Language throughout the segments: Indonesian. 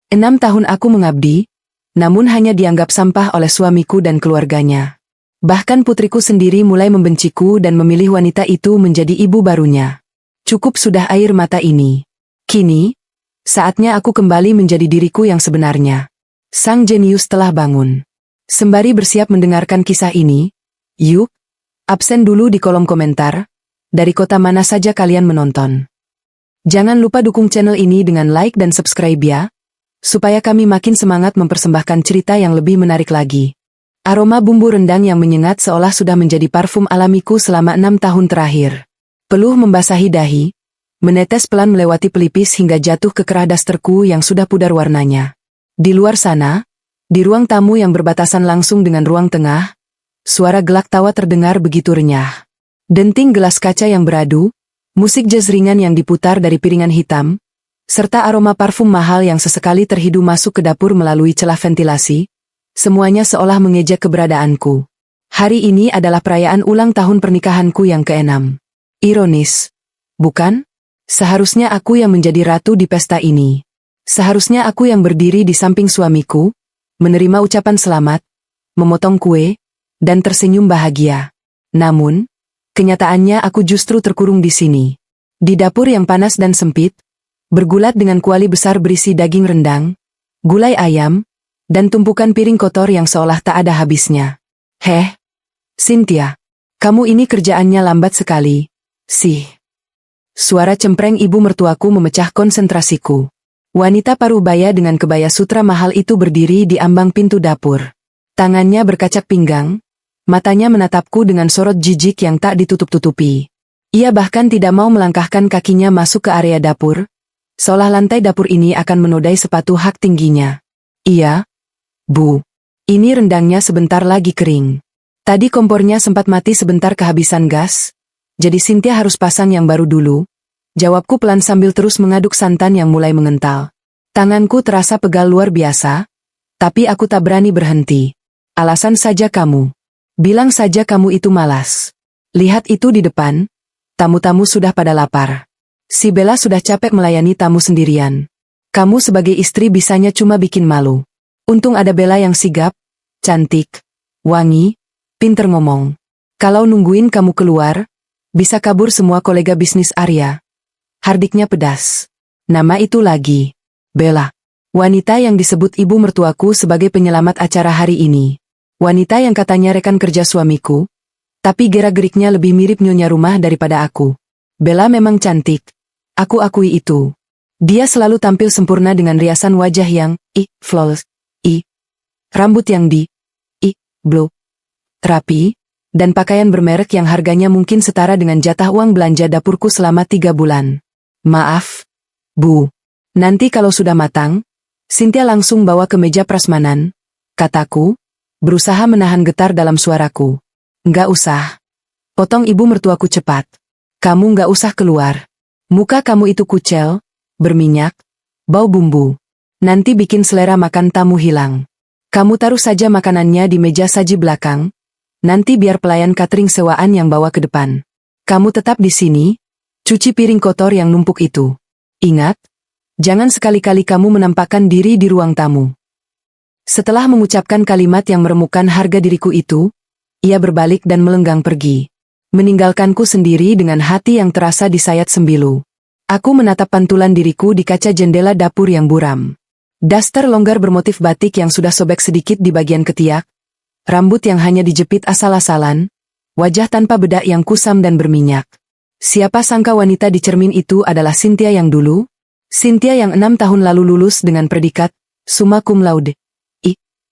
6 tahun aku mengabdi, namun hanya dianggap sampah oleh suamiku dan keluarganya. Bahkan putriku sendiri mulai membenciku dan memilih wanita itu menjadi ibu barunya. Cukup sudah air mata ini. Kini, saatnya aku kembali menjadi diriku yang sebenarnya. Sang jenius telah bangun. Sembari bersiap mendengarkan kisah ini, yuk, absen dulu di kolom komentar, dari kota mana saja kalian menonton. Jangan lupa dukung channel ini dengan like dan subscribe ya, supaya kami makin semangat mempersembahkan cerita yang lebih menarik lagi. Aroma bumbu rendang yang menyengat seolah sudah menjadi parfum alamiku selama 6 tahun terakhir. Peluh membasahi dahi, menetes pelan melewati pelipis hingga jatuh ke kerah dasterku yang sudah pudar warnanya. Di luar sana, di ruang tamu yang berbatasan langsung dengan ruang tengah, suara gelak tawa terdengar begitu renyah. Denting gelas kaca yang beradu, musik jazz ringan yang diputar dari piringan hitam, serta aroma parfum mahal yang sesekali terhidu masuk ke dapur melalui celah ventilasi, semuanya seolah mengejek keberadaanku. Hari ini adalah perayaan ulang tahun pernikahanku yang ke-6. Ironis, bukan? Seharusnya aku yang menjadi ratu di pesta ini. Seharusnya aku yang berdiri di samping suamiku, menerima ucapan selamat, memotong kue, dan tersenyum bahagia. Namun, kenyataannya aku justru terkurung di sini. Di dapur yang panas dan sempit, bergulat dengan kuali besar berisi daging rendang, gulai ayam, dan tumpukan piring kotor yang seolah tak ada habisnya. Heh, Cynthia, kamu ini kerjaannya lambat sekali, sih. Suara cempreng ibu mertuaku memecah konsentrasiku. Wanita parubaya dengan kebaya sutra mahal itu berdiri di ambang pintu dapur. Tangannya berkacak pinggang, matanya menatapku dengan sorot jijik yang tak ditutup-tutupi. Ia bahkan tidak mau melangkahkan kakinya masuk ke area dapur, seolah lantai dapur ini akan menodai sepatu hak tingginya. Iya, Bu. Ini rendangnya sebentar lagi kering. Tadi kompornya sempat mati sebentar kehabisan gas, jadi Cynthia harus pasang yang baru dulu. Jawabku pelan sambil terus mengaduk santan yang mulai mengental. Tanganku terasa pegal luar biasa, tapi aku tak berani berhenti. Alasan saja kamu. Bilang saja kamu itu malas. Lihat itu di depan, tamu-tamu sudah pada lapar. Si Bella sudah capek melayani tamu sendirian. Kamu sebagai istri bisanya cuma bikin malu. Untung ada Bella yang sigap, cantik, wangi, pinter ngomong. Kalau nungguin kamu keluar, bisa kabur semua kolega bisnis Arya. Hardiknya pedas. Nama itu lagi. Bella. Wanita yang disebut ibu mertuaku sebagai penyelamat acara hari ini. Wanita yang katanya rekan kerja suamiku, tapi gerak-geriknya lebih mirip nyonya rumah daripada aku. Bella memang cantik. Aku akui itu. Dia selalu tampil sempurna dengan riasan wajah yang, flawless, rambut yang blow, rapi, dan pakaian bermerek yang harganya mungkin setara dengan jatah uang belanja dapurku selama 3 bulan. Maaf, Bu. Nanti kalau sudah matang, Cynthia langsung bawa ke meja prasmanan, kataku, berusaha menahan getar dalam suaraku. Nggak usah. Potong ibu mertuaku cepat. Kamu nggak usah keluar. Muka kamu itu kucel, berminyak, bau bumbu. Nanti bikin selera makan tamu hilang. Kamu taruh saja makanannya di meja saji belakang, nanti biar pelayan catering sewaan yang bawa ke depan. Kamu tetap di sini, cuci piring kotor yang numpuk itu. Ingat, jangan sekali-kali kamu menampakkan diri di ruang tamu. Setelah mengucapkan kalimat yang meremukkan harga diriku itu, ia berbalik dan melenggang pergi. Meninggalkanku sendiri dengan hati yang terasa disayat sembilu. Aku menatap pantulan diriku di kaca jendela dapur yang buram. Daster longgar bermotif batik yang sudah sobek sedikit di bagian ketiak, rambut yang hanya dijepit asal-asalan, wajah tanpa bedak yang kusam dan berminyak. Siapa sangka wanita di cermin itu adalah Cynthia yang dulu? Cynthia yang 6 tahun lalu lulus dengan predikat summa cum laude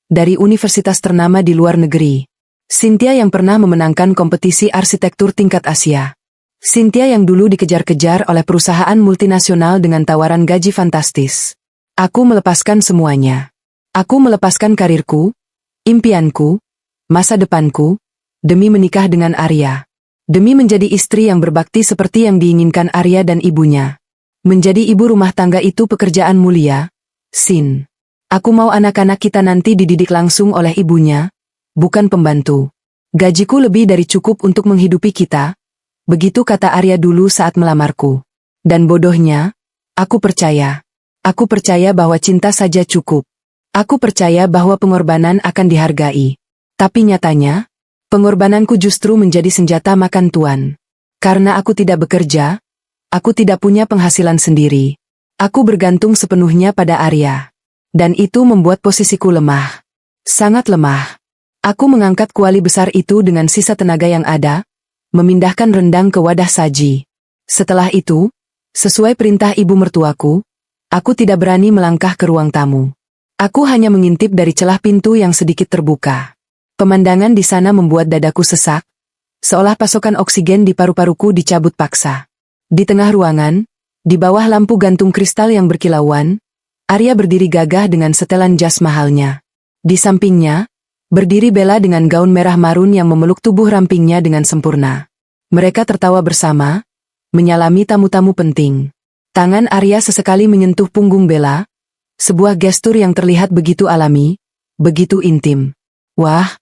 dari universitas ternama di luar negeri. Cynthia yang pernah memenangkan kompetisi arsitektur tingkat Asia. Cynthia yang dulu dikejar-kejar oleh perusahaan multinasional dengan tawaran gaji fantastis. Aku melepaskan semuanya. Aku melepaskan karirku, impianku, masa depanku, demi menikah dengan Arya. Demi menjadi istri yang berbakti seperti yang diinginkan Arya dan ibunya. Menjadi ibu rumah tangga itu pekerjaan mulia, Sin. Aku mau anak-anak kita nanti dididik langsung oleh ibunya, bukan pembantu. Gajiku lebih dari cukup untuk menghidupi kita, begitu kata Arya dulu saat melamarku. Dan bodohnya, aku percaya. Aku percaya bahwa cinta saja cukup. Aku percaya bahwa pengorbanan akan dihargai. Tapi nyatanya, pengorbananku justru menjadi senjata makan tuan. Karena aku tidak bekerja, aku tidak punya penghasilan sendiri. Aku bergantung sepenuhnya pada Arya. Dan itu membuat posisiku lemah. Sangat lemah. Aku mengangkat kuali besar itu dengan sisa tenaga yang ada, memindahkan rendang ke wadah saji. Setelah itu, sesuai perintah ibu mertuaku, aku tidak berani melangkah ke ruang tamu. Aku hanya mengintip dari celah pintu yang sedikit terbuka. Pemandangan di sana membuat dadaku sesak, seolah pasokan oksigen di paru-paruku dicabut paksa. Di tengah ruangan, di bawah lampu gantung kristal yang berkilauan, Arya berdiri gagah dengan setelan jas mahalnya. Di sampingnya, berdiri Bella dengan gaun merah marun yang memeluk tubuh rampingnya dengan sempurna. Mereka tertawa bersama, menyalami tamu-tamu penting. Tangan Arya sesekali menyentuh punggung Bella, sebuah gestur yang terlihat begitu alami, begitu intim. Wah,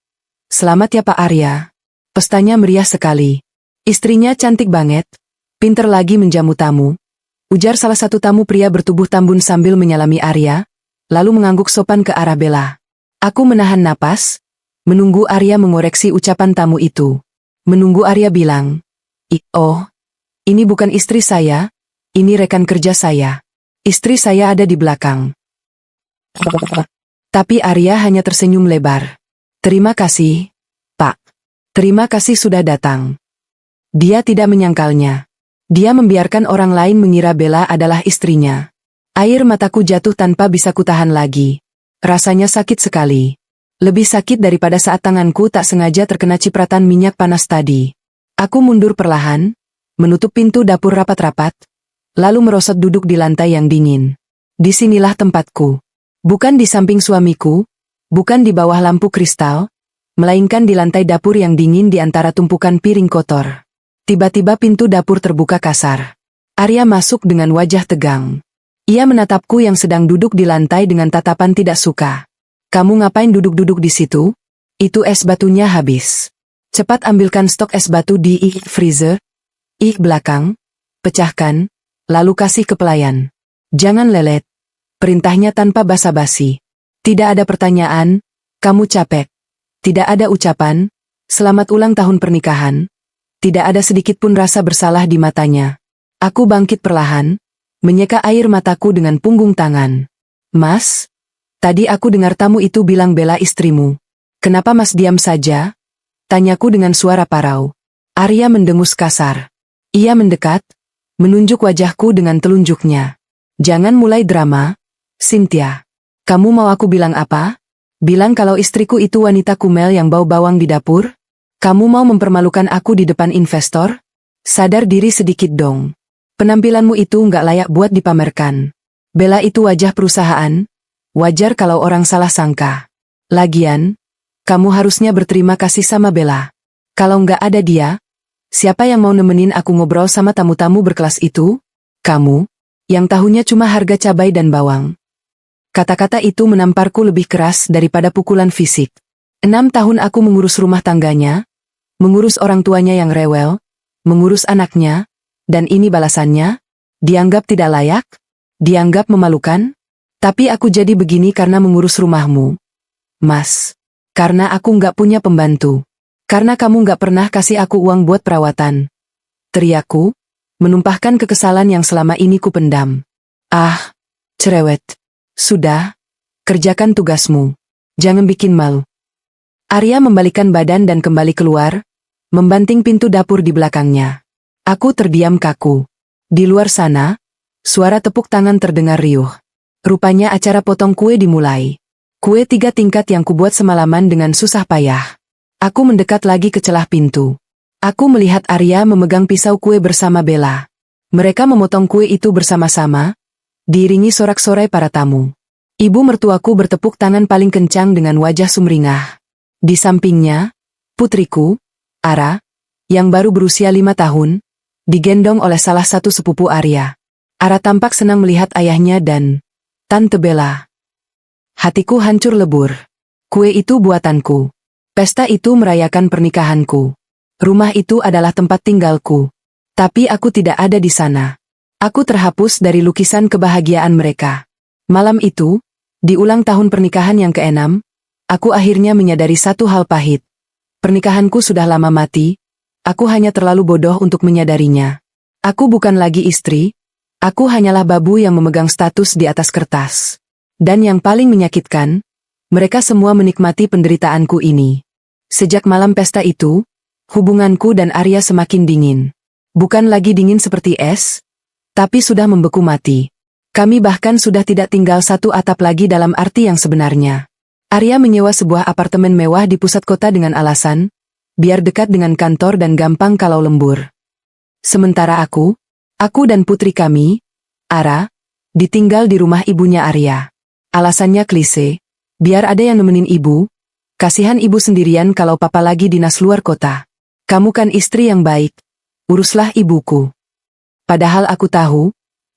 selamat ya Pak Arya. Pestanya meriah sekali. Istrinya cantik banget, pinter lagi menjamu tamu. Ujar salah satu tamu pria bertubuh tambun sambil menyalami Arya, lalu mengangguk sopan ke arah Bella. Aku menahan napas, menunggu Arya mengoreksi ucapan tamu itu. Menunggu Arya bilang, "Oh, ini bukan istri saya, ini rekan kerja saya. Istri saya ada di belakang." Tapi Arya hanya tersenyum lebar. "Terima kasih, Pak. Terima kasih sudah datang." Dia tidak menyangkalnya. Dia membiarkan orang lain mengira Bella adalah istrinya. Air mataku jatuh tanpa bisa kutahan lagi. Rasanya sakit sekali. Lebih sakit daripada saat tanganku tak sengaja terkena cipratan minyak panas tadi. Aku mundur perlahan, menutup pintu dapur rapat-rapat, lalu merosot duduk di lantai yang dingin. Disinilah tempatku. Bukan di samping suamiku, bukan di bawah lampu kristal, melainkan di lantai dapur yang dingin di antara tumpukan piring kotor. Tiba-tiba pintu dapur terbuka kasar. Arya masuk dengan wajah tegang. Ia menatapku yang sedang duduk di lantai dengan tatapan tidak suka. "Kamu ngapain duduk-duduk di situ? Itu es batunya habis. Cepat ambilkan stok es batu di freezer. Belakang. Pecahkan, lalu kasih ke pelayan. Jangan lelet." Perintahnya tanpa basa-basi. Tidak ada pertanyaan, "Kamu capek." Tidak ada ucapan, "Selamat ulang tahun pernikahan." Tidak ada sedikit pun rasa bersalah di matanya. Aku bangkit perlahan, menyeka air mataku dengan punggung tangan. "Mas, tadi aku dengar tamu itu bilang Bella istrimu. Kenapa Mas diam saja?" Tanyaku dengan suara parau. Arya mendengus kasar. Ia mendekat, menunjuk wajahku dengan telunjuknya. "Jangan mulai drama, Cynthia. Kamu mau aku bilang apa? Bilang kalau istriku itu wanita kumel yang bau bawang di dapur? Kamu mau mempermalukan aku di depan investor? Sadar diri sedikit dong. Penampilanmu itu nggak layak buat dipamerkan. Bella itu wajah perusahaan. Wajar kalau orang salah sangka. Lagian, kamu harusnya berterima kasih sama Bella. Kalau nggak ada dia, siapa yang mau nemenin aku ngobrol sama tamu-tamu berkelas itu? Kamu, yang tahunya cuma harga cabai dan bawang." Kata-kata itu menamparku lebih keras daripada pukulan fisik. 6 tahun aku mengurus rumah tangganya, mengurus orang tuanya yang rewel, mengurus anaknya, dan ini balasannya? Dianggap tidak layak? Dianggap memalukan? Tapi aku jadi begini karena mengurus rumahmu. Mas. Karena aku nggak punya pembantu. Karena kamu nggak pernah kasih aku uang buat perawatan. Teriakku, menumpahkan kekesalan yang selama ini kupendam. "Ah, cerewet. Sudah, kerjakan tugasmu. Jangan bikin malu." Arya membalikkan badan dan kembali keluar, membanting pintu dapur di belakangnya. Aku terdiam kaku. Di luar sana, suara tepuk tangan terdengar riuh. Rupanya acara potong kue dimulai. Kue 3 tingkat yang kubuat semalaman dengan susah payah. Aku mendekat lagi ke celah pintu. Aku melihat Arya memegang pisau kue bersama Bella. Mereka memotong kue itu bersama-sama, diiringi sorak-sorai para tamu. Ibu mertuaku bertepuk tangan paling kencang dengan wajah sumringah. Di sampingnya, putriku, Ara, yang baru berusia 5 tahun, digendong oleh salah satu sepupu Arya. Ara tampak senang melihat ayahnya dan Tante Bella. Hatiku hancur lebur. Kue itu buatanku. Pesta itu merayakan pernikahanku. Rumah itu adalah tempat tinggalku. Tapi aku tidak ada di sana. Aku terhapus dari lukisan kebahagiaan mereka. Malam itu, di ulang tahun pernikahan yang ke-6, aku akhirnya menyadari satu hal pahit. Pernikahanku sudah lama mati, aku hanya terlalu bodoh untuk menyadarinya. Aku bukan lagi istri, aku hanyalah babu yang memegang status di atas kertas. Dan yang paling menyakitkan, mereka semua menikmati penderitaanku ini. Sejak malam pesta itu, hubunganku dan Arya semakin dingin. Bukan lagi dingin seperti es, tapi sudah membeku mati. Kami bahkan sudah tidak tinggal satu atap lagi dalam arti yang sebenarnya. Arya menyewa sebuah apartemen mewah di pusat kota dengan alasan, biar dekat dengan kantor dan gampang kalau lembur. Sementara aku dan putri kami, Ara, ditinggal di rumah ibunya Arya. Alasannya klise, biar ada yang nemenin ibu, kasihan ibu sendirian kalau papa lagi dinas luar kota. Kamu kan istri yang baik, uruslah ibuku. Padahal aku tahu,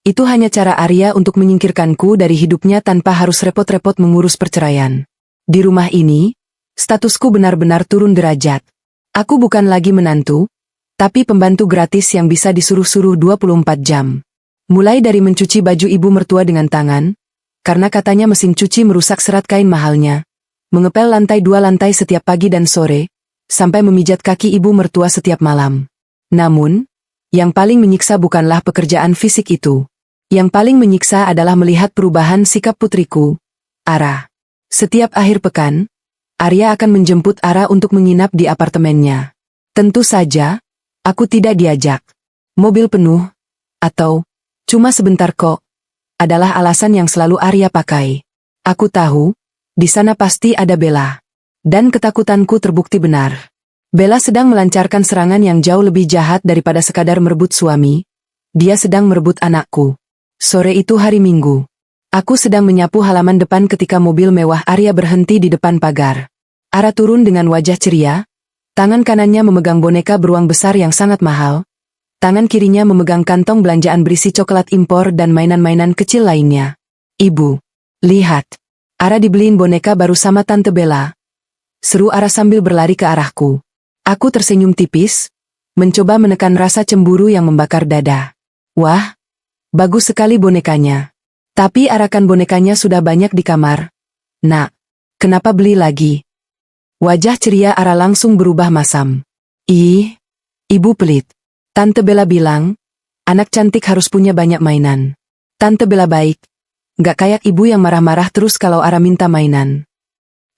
itu hanya cara Arya untuk menyingkirkanku dari hidupnya tanpa harus repot-repot mengurus perceraian. Di rumah ini, statusku benar-benar turun derajat. Aku bukan lagi menantu, tapi pembantu gratis yang bisa disuruh-suruh 24 jam. Mulai dari mencuci baju ibu mertua dengan tangan, karena katanya mesin cuci merusak serat kain mahalnya, mengepel lantai 2 lantai setiap pagi dan sore, sampai memijat kaki ibu mertua setiap malam. Namun, yang paling menyiksa bukanlah pekerjaan fisik itu. Yang paling menyiksa adalah melihat perubahan sikap putriku, Ara. Setiap akhir pekan, Arya akan menjemput Ara untuk menginap di apartemennya. Tentu saja, aku tidak diajak. Mobil penuh, atau cuma sebentar kok, adalah alasan yang selalu Arya pakai. Aku tahu, di sana pasti ada Bella. Dan ketakutanku terbukti benar. Bella sedang melancarkan serangan yang jauh lebih jahat daripada sekadar merebut suami. Dia sedang merebut anakku. Sore itu hari Minggu. Aku sedang menyapu halaman depan ketika mobil mewah Arya berhenti di depan pagar. Ara turun dengan wajah ceria, tangan kanannya memegang boneka beruang besar yang sangat mahal, tangan kirinya memegang kantong belanjaan berisi coklat impor dan mainan-mainan kecil lainnya. Ibu, lihat. Ara dibeliin boneka baru sama Tante Bella. Seru Ara sambil berlari ke arahku. Aku tersenyum tipis, mencoba menekan rasa cemburu yang membakar dada. Wah, bagus sekali bonekanya. Tapi arakan bonekanya sudah banyak di kamar. Nak, kenapa beli lagi? Wajah ceria Ara langsung berubah masam. Ih, ibu pelit. Tante Bella bilang, anak cantik harus punya banyak mainan. Tante Bella baik, gak kayak ibu yang marah-marah terus kalau Ara minta mainan.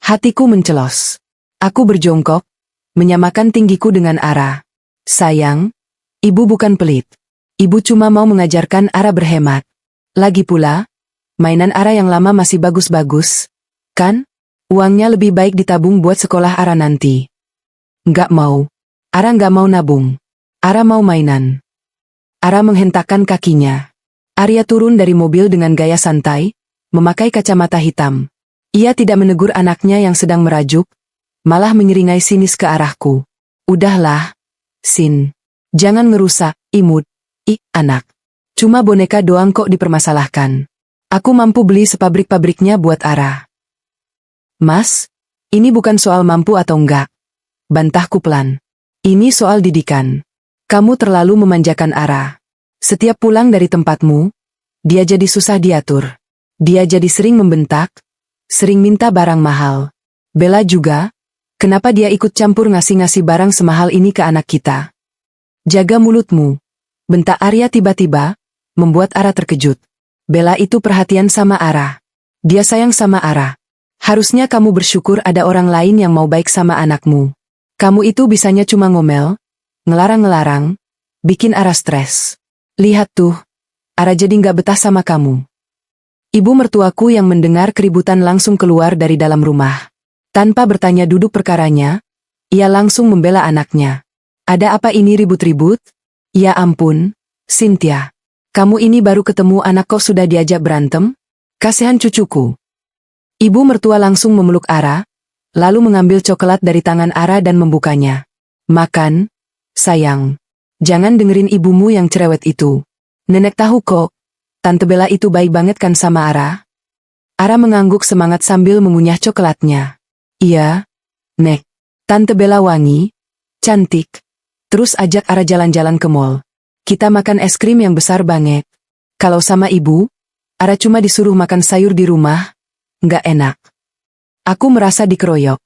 Hatiku mencelos. Aku berjongkok, menyamakan tinggiku dengan Ara. Sayang, ibu bukan pelit. Ibu cuma mau mengajarkan Ara berhemat. Lagi pula, mainan Ara yang lama masih bagus-bagus, kan? Uangnya lebih baik ditabung buat sekolah Ara nanti. Nggak mau. Ara nggak mau nabung. Ara mau mainan. Ara menghentakkan kakinya. Arya turun dari mobil dengan gaya santai, memakai kacamata hitam. Ia tidak menegur anaknya yang sedang merajuk, malah menyeringai sinis ke arahku. Udahlah, Sin. Jangan ngerusak, imut. Anak. Cuma boneka doang kok dipermasalahkan. Aku mampu beli sepabrik-pabriknya buat Ara. Mas, ini bukan soal mampu atau enggak. Bantahku pelan. Ini soal didikan. Kamu terlalu memanjakan Ara. Setiap pulang dari tempatmu, dia jadi susah diatur. Dia jadi sering membentak, sering minta barang mahal. Bella juga, kenapa dia ikut campur ngasih-ngasih barang semahal ini ke anak kita? Jaga mulutmu. Bentak Arya tiba-tiba, membuat Ara terkejut. Bella itu perhatian sama Ara. Dia sayang sama Ara. Harusnya kamu bersyukur ada orang lain yang mau baik sama anakmu. Kamu itu bisanya cuma ngomel, ngelarang-ngelarang, bikin Ara stres. Lihat tuh, Ara jadi nggak betah sama kamu. Ibu mertuaku yang mendengar keributan langsung keluar dari dalam rumah. Tanpa bertanya duduk perkaranya, ia langsung membela anaknya. Ada apa ini ribut-ribut? Ya ampun, Cynthia. Kamu ini baru ketemu anak kok sudah diajak berantem? Kasihan cucuku. Ibu mertua langsung memeluk Ara, lalu mengambil coklat dari tangan Ara dan membukanya. Makan, sayang. Jangan dengerin ibumu yang cerewet itu. Nenek tahu kok, Tante Bella itu baik banget kan sama Ara? Ara mengangguk semangat sambil mengunyah coklatnya. Iya, Nek. Tante Bella wangi, cantik. Terus ajak Ara jalan-jalan ke mall. Kita makan es krim yang besar banget. Kalau sama ibu, Ara cuma disuruh makan sayur di rumah, nggak enak. Aku merasa dikeroyok.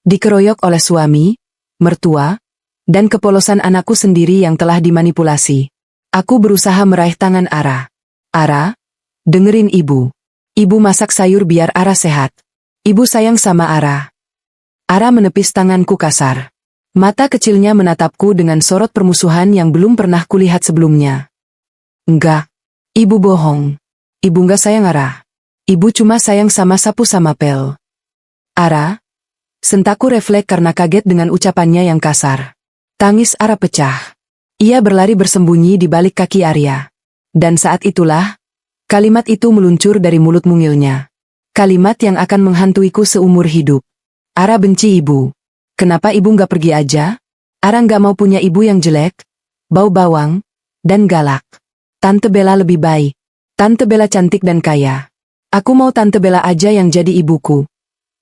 Dikeroyok oleh suami, mertua, dan kepolosan anakku sendiri yang telah dimanipulasi. Aku berusaha meraih tangan Ara. Ara, dengerin ibu. Ibu masak sayur biar Ara sehat. Ibu sayang sama Ara. Ara menepis tanganku kasar. Mata kecilnya menatapku dengan sorot permusuhan yang belum pernah kulihat sebelumnya. Enggak. Ibu bohong. Ibu nggak sayang Ara. Ibu cuma sayang sama sapu sama pel. Ara? Sentaku refleks karena kaget dengan ucapannya yang kasar. Tangis Ara pecah. Ia berlari bersembunyi di balik kaki Arya. Dan saat itulah, kalimat itu meluncur dari mulut mungilnya. Kalimat yang akan menghantuiku seumur hidup. Ara benci ibu. Kenapa ibu nggak pergi aja? Ara nggak mau punya ibu yang jelek, bau bawang, dan galak. Tante Bella lebih baik. Tante Bella cantik dan kaya. Aku mau Tante Bella aja yang jadi ibuku.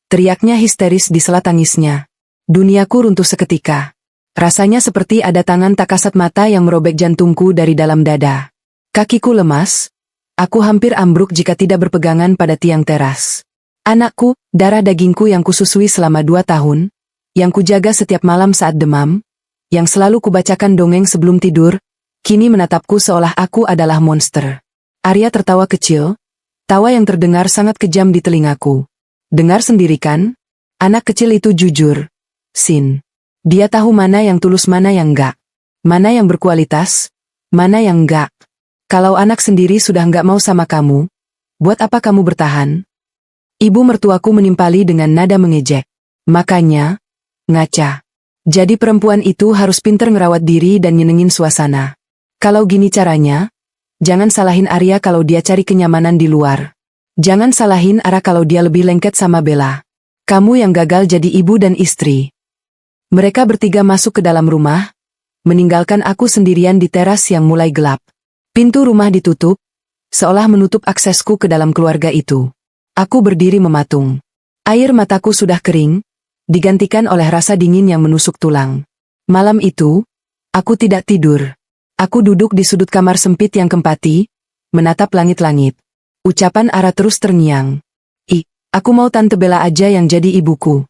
Teriaknya histeris di sela tangisnya. Duniaku runtuh seketika. Rasanya seperti ada tangan tak kasat mata yang merobek jantungku dari dalam dada. Kakiku lemas. Aku hampir ambruk jika tidak berpegangan pada tiang teras. Anakku, darah dagingku yang kususui selama 2 tahun, yang kujaga setiap malam saat demam, yang selalu kubacakan dongeng sebelum tidur, kini menatapku seolah aku adalah monster. Arya tertawa kecil, tawa yang terdengar sangat kejam di telingaku. Dengar sendiri kan? Anak kecil itu jujur. Sin. Dia tahu mana yang tulus mana yang enggak. Mana yang berkualitas, mana yang enggak. Kalau anak sendiri sudah enggak mau sama kamu, buat apa kamu bertahan? Ibu mertuaku menimpali dengan nada mengejek. Makanya, ngaca. Jadi perempuan itu harus pinter ngerawat diri dan nyenengin suasana. Kalau gini caranya, jangan salahin Arya kalau dia cari kenyamanan di luar. Jangan salahin Ara kalau dia lebih lengket sama Bella. Kamu yang gagal jadi ibu dan istri. Mereka bertiga masuk ke dalam rumah, meninggalkan aku sendirian di teras yang mulai gelap. Pintu rumah ditutup, seolah menutup aksesku ke dalam keluarga itu. Aku berdiri mematung. Air mataku sudah kering, digantikan oleh rasa dingin yang menusuk tulang. Malam itu, aku tidak tidur. Aku duduk di sudut kamar sempit yang kempati, menatap langit-langit. Ucapan Ara terus terngiang. Aku mau Tante Bella aja yang jadi ibuku.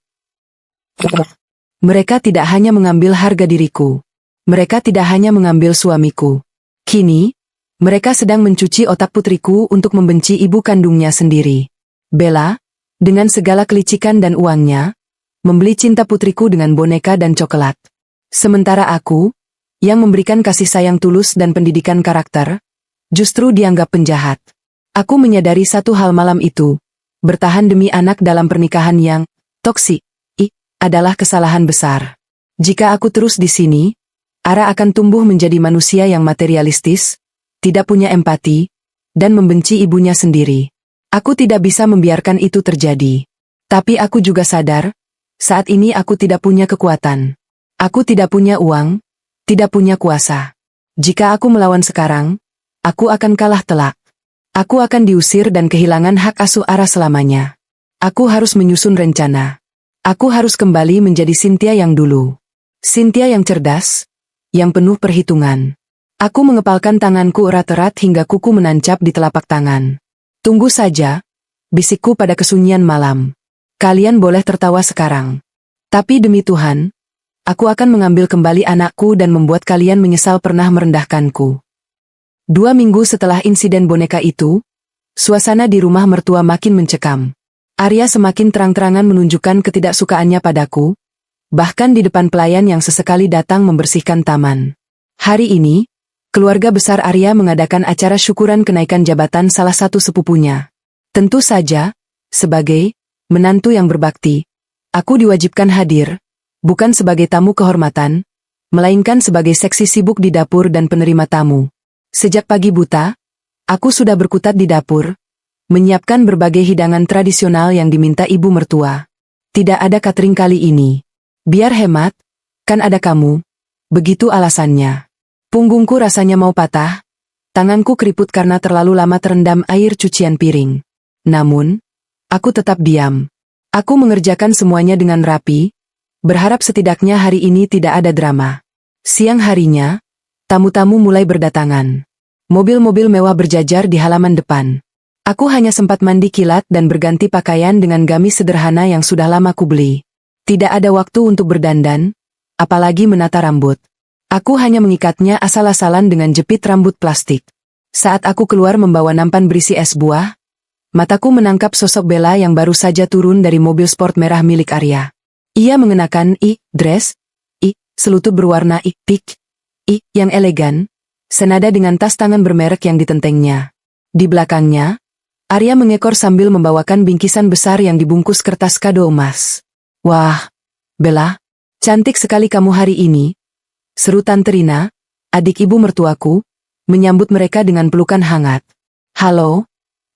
Mereka tidak hanya mengambil harga diriku. Mereka tidak hanya mengambil suamiku. Kini, mereka sedang mencuci otak putriku untuk membenci ibu kandungnya sendiri. Bella, dengan segala kelicikan dan uangnya, membeli cinta putriku dengan boneka dan coklat. Sementara aku, yang memberikan kasih sayang tulus dan pendidikan karakter, justru dianggap penjahat. Aku menyadari satu hal malam itu, bertahan demi anak dalam pernikahan yang toksik, adalah kesalahan besar. Jika aku terus di sini, Ara akan tumbuh menjadi manusia yang materialistis, tidak punya empati, dan membenci ibunya sendiri. Aku tidak bisa membiarkan itu terjadi. Tapi aku juga sadar, saat ini aku tidak punya kekuatan. Aku tidak punya uang, tidak punya kuasa. Jika aku melawan sekarang, aku akan kalah telak. Aku akan diusir dan kehilangan hak asuh Ara selamanya. Aku harus menyusun rencana. Aku harus kembali menjadi Cynthia yang dulu. Cynthia yang cerdas, yang penuh perhitungan. Aku mengepalkan tanganku erat-erat hingga kuku menancap di telapak tangan. Tunggu saja, bisikku pada kesunyian malam. Kalian boleh tertawa sekarang. Tapi demi Tuhan, aku akan mengambil kembali anakku dan membuat kalian menyesal pernah merendahkanku. 2 minggu setelah insiden boneka itu, suasana di rumah mertua makin mencekam. Arya semakin terang-terangan menunjukkan ketidaksukaannya padaku, bahkan di depan pelayan yang sesekali datang membersihkan taman. Hari ini, keluarga besar Arya mengadakan acara syukuran kenaikan jabatan salah satu sepupunya. Tentu saja, sebagai menantu yang berbakti, aku diwajibkan hadir, bukan sebagai tamu kehormatan, melainkan sebagai seksi sibuk di dapur dan penerima tamu. Sejak pagi buta, aku sudah berkutat di dapur, menyiapkan berbagai hidangan tradisional yang diminta ibu mertua. Tidak ada catering kali ini. Biar hemat, kan ada kamu. Begitu alasannya. Punggungku rasanya mau patah, tanganku keriput karena terlalu lama terendam air cucian piring. Namun, aku tetap diam. Aku mengerjakan semuanya dengan rapi, berharap setidaknya hari ini tidak ada drama. Siang harinya, tamu-tamu mulai berdatangan. Mobil-mobil mewah berjajar di halaman depan. Aku hanya sempat mandi kilat dan berganti pakaian dengan gamis sederhana yang sudah lama ku beli. Tidak ada waktu untuk berdandan, apalagi menata rambut. Aku hanya mengikatnya asal-asalan dengan jepit rambut plastik. Saat aku keluar membawa nampan berisi es buah, mataku menangkap sosok Bella yang baru saja turun dari mobil sport merah milik Arya. Ia mengenakan dress, selutut berwarna pink, yang elegan, senada dengan tas tangan bermerek yang ditentengnya. Di belakangnya, Arya mengekor sambil membawakan bingkisan besar yang dibungkus kertas kado emas. "Wah, Bella, cantik sekali kamu hari ini," seru Tante Rina, adik ibu mertuaku, menyambut mereka dengan pelukan hangat. "Halo,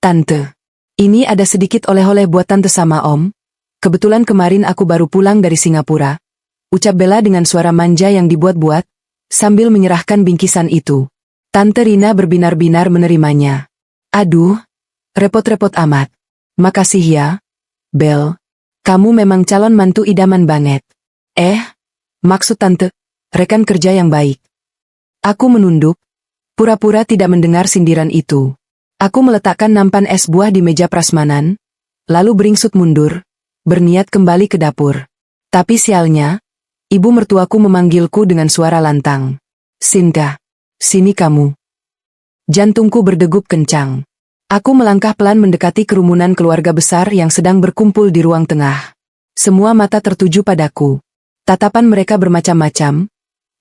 Tante. Ini ada sedikit oleh-oleh buat Tante sama Om. Kebetulan kemarin aku baru pulang dari Singapura," ucap Bella dengan suara manja yang dibuat-buat, sambil menyerahkan bingkisan itu. Tante Rina berbinar-binar menerimanya. "Aduh, repot-repot amat. Makasih ya, Bel. Kamu memang calon mantu idaman banget." Maksud Tante, rekan kerja yang baik." Aku menunduk, pura-pura tidak mendengar sindiran itu. Aku meletakkan nampan es buah di meja prasmanan, lalu beringsut mundur, berniat kembali ke dapur. Tapi sialnya, ibu mertuaku memanggilku dengan suara lantang. "Sinta, sini kamu." Jantungku berdegup kencang. Aku melangkah pelan mendekati kerumunan keluarga besar yang sedang berkumpul di ruang tengah. Semua mata tertuju padaku. Tatapan mereka bermacam-macam.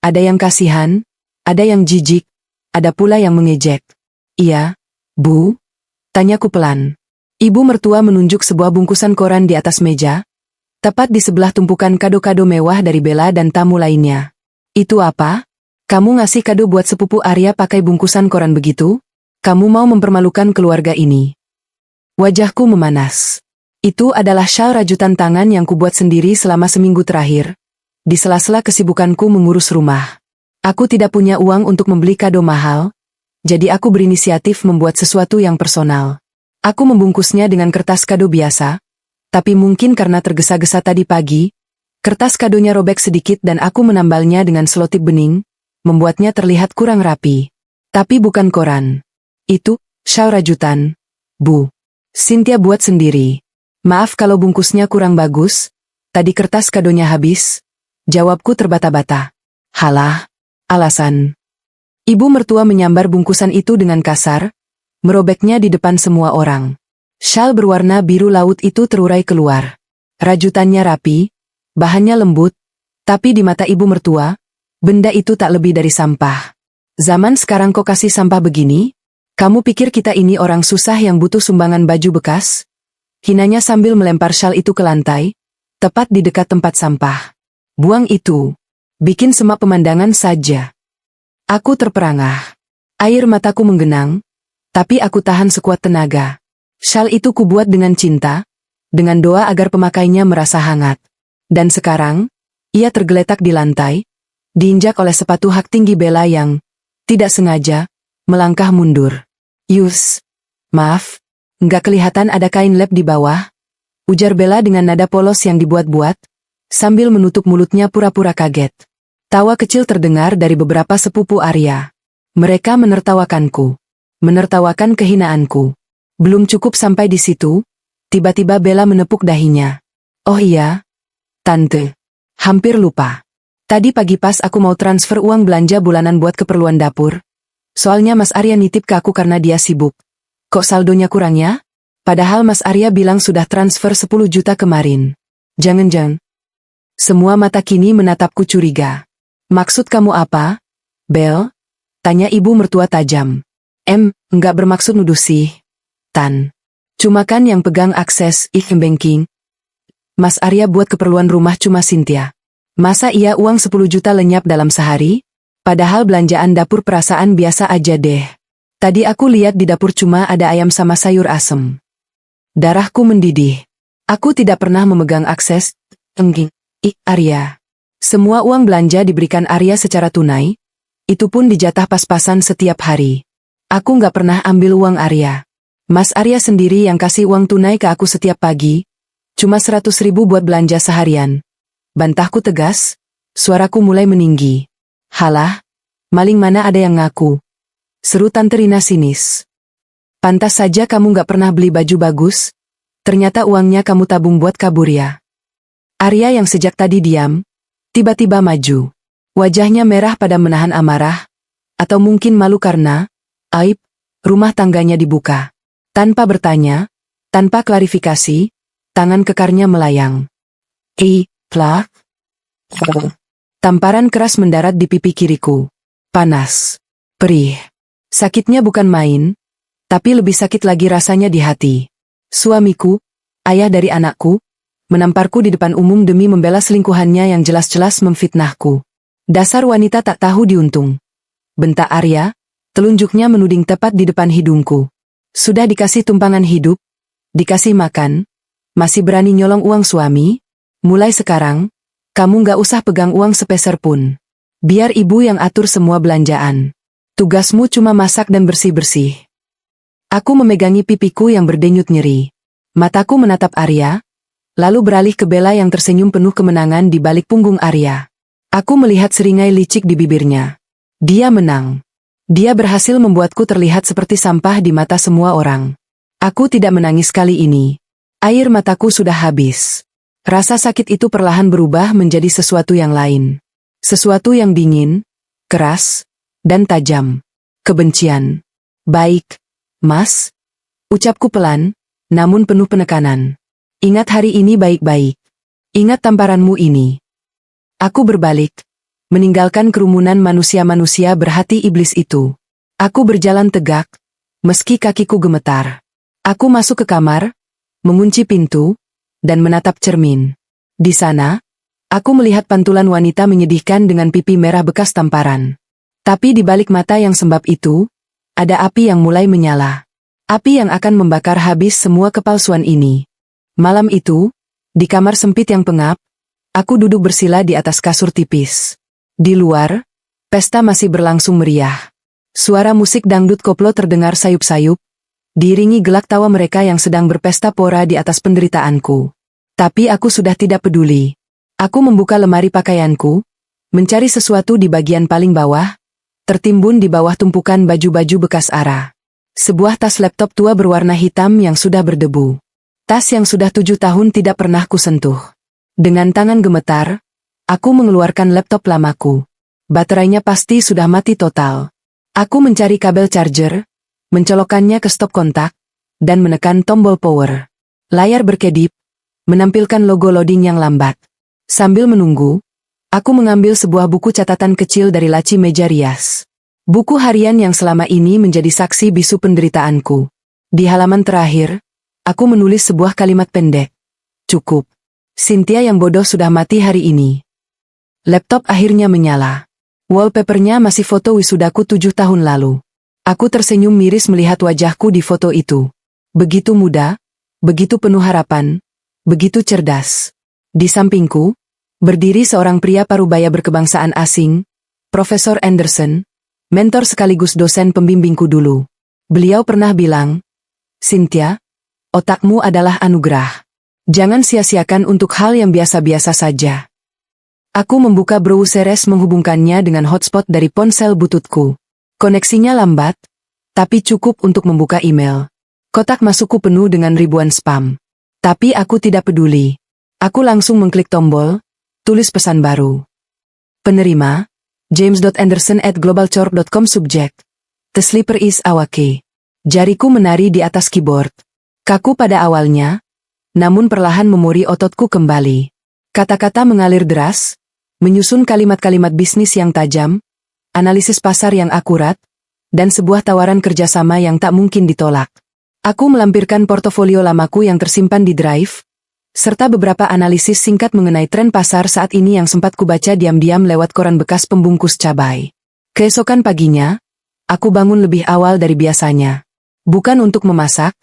Ada yang kasihan, ada yang jijik, ada pula yang mengejek. "Iya, Bu?" tanyaku pelan. Ibu mertua menunjuk sebuah bungkusan koran di atas meja, tepat di sebelah tumpukan kado-kado mewah dari Bella dan tamu lainnya. "Itu apa? Kamu ngasih kado buat sepupu Arya pakai bungkusan koran begitu? Kamu mau mempermalukan keluarga ini?" Wajahku memanas. Itu adalah syal rajutan tangan yang kubuat sendiri selama seminggu terakhir, di sela-sela kesibukanku mengurus rumah. Aku tidak punya uang untuk membeli kado mahal, jadi aku berinisiatif membuat sesuatu yang personal. Aku membungkusnya dengan kertas kado biasa, tapi mungkin karena tergesa-gesa tadi pagi, kertas kadonya robek sedikit dan aku menambalnya dengan selotip bening, membuatnya terlihat kurang rapi. Tapi bukan koran. Itu, syal rajutan, Bu. Cynthia buat sendiri. "Maaf kalau bungkusnya kurang bagus, tadi kertas kadonya habis," jawabku terbata-bata. "Halah, alasan." Ibu mertua menyambar bungkusan itu dengan kasar, merobeknya di depan semua orang. Syal berwarna biru laut itu terurai keluar. Rajutannya rapi, bahannya lembut, tapi di mata ibu mertua, benda itu tak lebih dari sampah. "Zaman sekarang kok kasih sampah begini? Kamu pikir kita ini orang susah yang butuh sumbangan baju bekas?" Hinanya sambil melempar syal itu ke lantai, tepat di dekat tempat sampah. "Buang itu. Bikin semak pemandangan saja." Aku terperangah. Air mataku menggenang, tapi aku tahan sekuat tenaga. Syal itu kubuat dengan cinta, dengan doa agar pemakainya merasa hangat. Dan sekarang, ia tergeletak di lantai, diinjak oleh sepatu hak tinggi Bella yang, tidak sengaja, melangkah mundur. "Yus, maaf, nggak kelihatan ada kain lap di bawah," ujar Bella dengan nada polos yang dibuat-buat, sambil menutup mulutnya pura-pura kaget. Tawa kecil terdengar dari beberapa sepupu Arya. Mereka menertawakanku. Menertawakan kehinaanku. Belum cukup sampai di situ, tiba-tiba Bella menepuk dahinya. "Oh iya, Tante. Hampir lupa. Tadi pagi pas aku mau transfer uang belanja bulanan buat keperluan dapur. Soalnya Mas Arya nitip ke aku karena dia sibuk. Kok saldonya kurang ya? Padahal Mas Arya bilang sudah transfer 10 juta kemarin. Jangan-jangan." Semua mata kini menatapku curiga. "Maksud kamu apa, Bel?" tanya ibu mertua tajam. Enggak bermaksud nuduh sih, Tan. Cuma kan yang pegang akses banking. Mas Arya buat keperluan rumah cuma Cynthia. Masa iya uang 10 juta lenyap dalam sehari? Padahal belanjaan dapur perasaan biasa aja deh. Tadi aku lihat di dapur cuma ada ayam sama sayur asem." Darahku mendidih. Aku tidak pernah memegang akses Arya. Semua uang belanja diberikan Arya secara tunai, itu pun dijatah pas-pasan setiap hari. Aku nggak pernah ambil uang Arya. Mas Arya sendiri yang kasih uang tunai ke aku setiap pagi, cuma 100.000 buat belanja seharian. Bantahku tegas, suaraku mulai meninggi. "Halah, maling mana ada yang ngaku?" seru Tante Rina sinis. Pantas saja kamu gak pernah beli baju bagus. Ternyata uangnya kamu tabung buat kabur ya. Arya yang sejak tadi diam, tiba-tiba maju. Wajahnya merah pada menahan amarah, atau mungkin malu karena, aib, rumah tangganya dibuka. Tanpa bertanya, tanpa klarifikasi, tangan kekarnya melayang. Plak. Tamparan keras mendarat di pipi kiriku. Panas. Perih. Sakitnya bukan main, tapi lebih sakit lagi rasanya di hati. Suamiku, ayah dari anakku, menamparku di depan umum demi membela selingkuhannya yang jelas-jelas memfitnahku. Dasar wanita tak tahu diuntung. Bentak Arya, telunjuknya menuding tepat di depan hidungku. Sudah dikasih tumpangan hidup, dikasih makan, masih berani nyolong uang suami? Mulai sekarang, kamu gak usah pegang uang sepeser pun. Biar ibu yang atur semua belanjaan. Tugasmu cuma masak dan bersih-bersih. Aku memegangi pipiku yang berdenyut nyeri. Mataku menatap Arya, lalu beralih ke Bella yang tersenyum penuh kemenangan di balik punggung Arya. Aku melihat seringai licik di bibirnya. Dia menang. Dia berhasil membuatku terlihat seperti sampah di mata semua orang. Aku tidak menangis kali ini. Air mataku sudah habis. Rasa sakit itu perlahan berubah menjadi sesuatu yang lain. Sesuatu yang dingin, keras, dan tajam. Kebencian. Baik, Mas. Ucapku pelan, namun penuh penekanan. Ingat hari ini baik-baik. Ingat tamparanmu ini. Aku berbalik, meninggalkan kerumunan manusia-manusia berhati iblis itu. Aku berjalan tegak, meski kakiku gemetar. Aku masuk ke kamar, mengunci pintu, dan menatap cermin. Di sana, aku melihat pantulan wanita menyedihkan dengan pipi merah bekas tamparan. Tapi di balik mata yang sembab itu, ada api yang mulai menyala. Api yang akan membakar habis semua kepalsuan ini. Malam itu, di kamar sempit yang pengap, aku duduk bersila di atas kasur tipis. Di luar, pesta masih berlangsung meriah. Suara musik dangdut koplo terdengar sayup-sayup, diiringi gelak tawa mereka yang sedang berpesta pora di atas penderitaanku. Tapi aku sudah tidak peduli. Aku membuka lemari pakaianku, mencari sesuatu di bagian paling bawah, tertimbun di bawah tumpukan baju-baju bekas Ara. Sebuah tas laptop tua berwarna hitam yang sudah berdebu. Tas yang sudah 7 tahun tidak pernah kusentuh. Dengan tangan gemetar, aku mengeluarkan laptop lamaku. Baterainya pasti sudah mati total. Aku mencari kabel charger, mencolokkannya ke stop kontak, dan menekan tombol power. Layar berkedip, menampilkan logo loading yang lambat. Sambil menunggu, aku mengambil sebuah buku catatan kecil dari laci meja rias. Buku harian yang selama ini menjadi saksi bisu penderitaanku. Di halaman terakhir, aku menulis sebuah kalimat pendek. Cukup. Cynthia yang bodoh sudah mati hari ini. Laptop akhirnya menyala. Wallpapernya masih foto wisudaku 7 tahun lalu. Aku tersenyum miris melihat wajahku di foto itu. Begitu muda, begitu penuh harapan, begitu cerdas. Di sampingku, berdiri seorang pria parubaya berkebangsaan asing, Profesor Anderson, mentor sekaligus dosen pembimbingku dulu. Beliau pernah bilang, Cynthia, otakmu adalah anugerah. Jangan sia-siakan untuk hal yang biasa-biasa saja. Aku membuka browseres menghubungkannya dengan hotspot dari ponsel bututku. Koneksinya lambat, tapi cukup untuk membuka email. Kotak masukku penuh dengan ribuan spam. Tapi aku tidak peduli. Aku langsung mengklik tombol, tulis pesan baru. Penerima, james.anderson@globalcorp.com. Subjek, The sleeper is awake. Jariku menari di atas keyboard. Kaku pada awalnya, namun perlahan memori ototku kembali. Kata-kata mengalir deras, menyusun kalimat-kalimat bisnis yang tajam, analisis pasar yang akurat, dan sebuah tawaran kerjasama yang tak mungkin ditolak. Aku melampirkan portofolio lamaku yang tersimpan di drive, serta beberapa analisis singkat mengenai tren pasar saat ini yang sempat kubaca diam-diam lewat koran bekas pembungkus cabai. Keesokan paginya, aku bangun lebih awal dari biasanya. Bukan untuk memasak,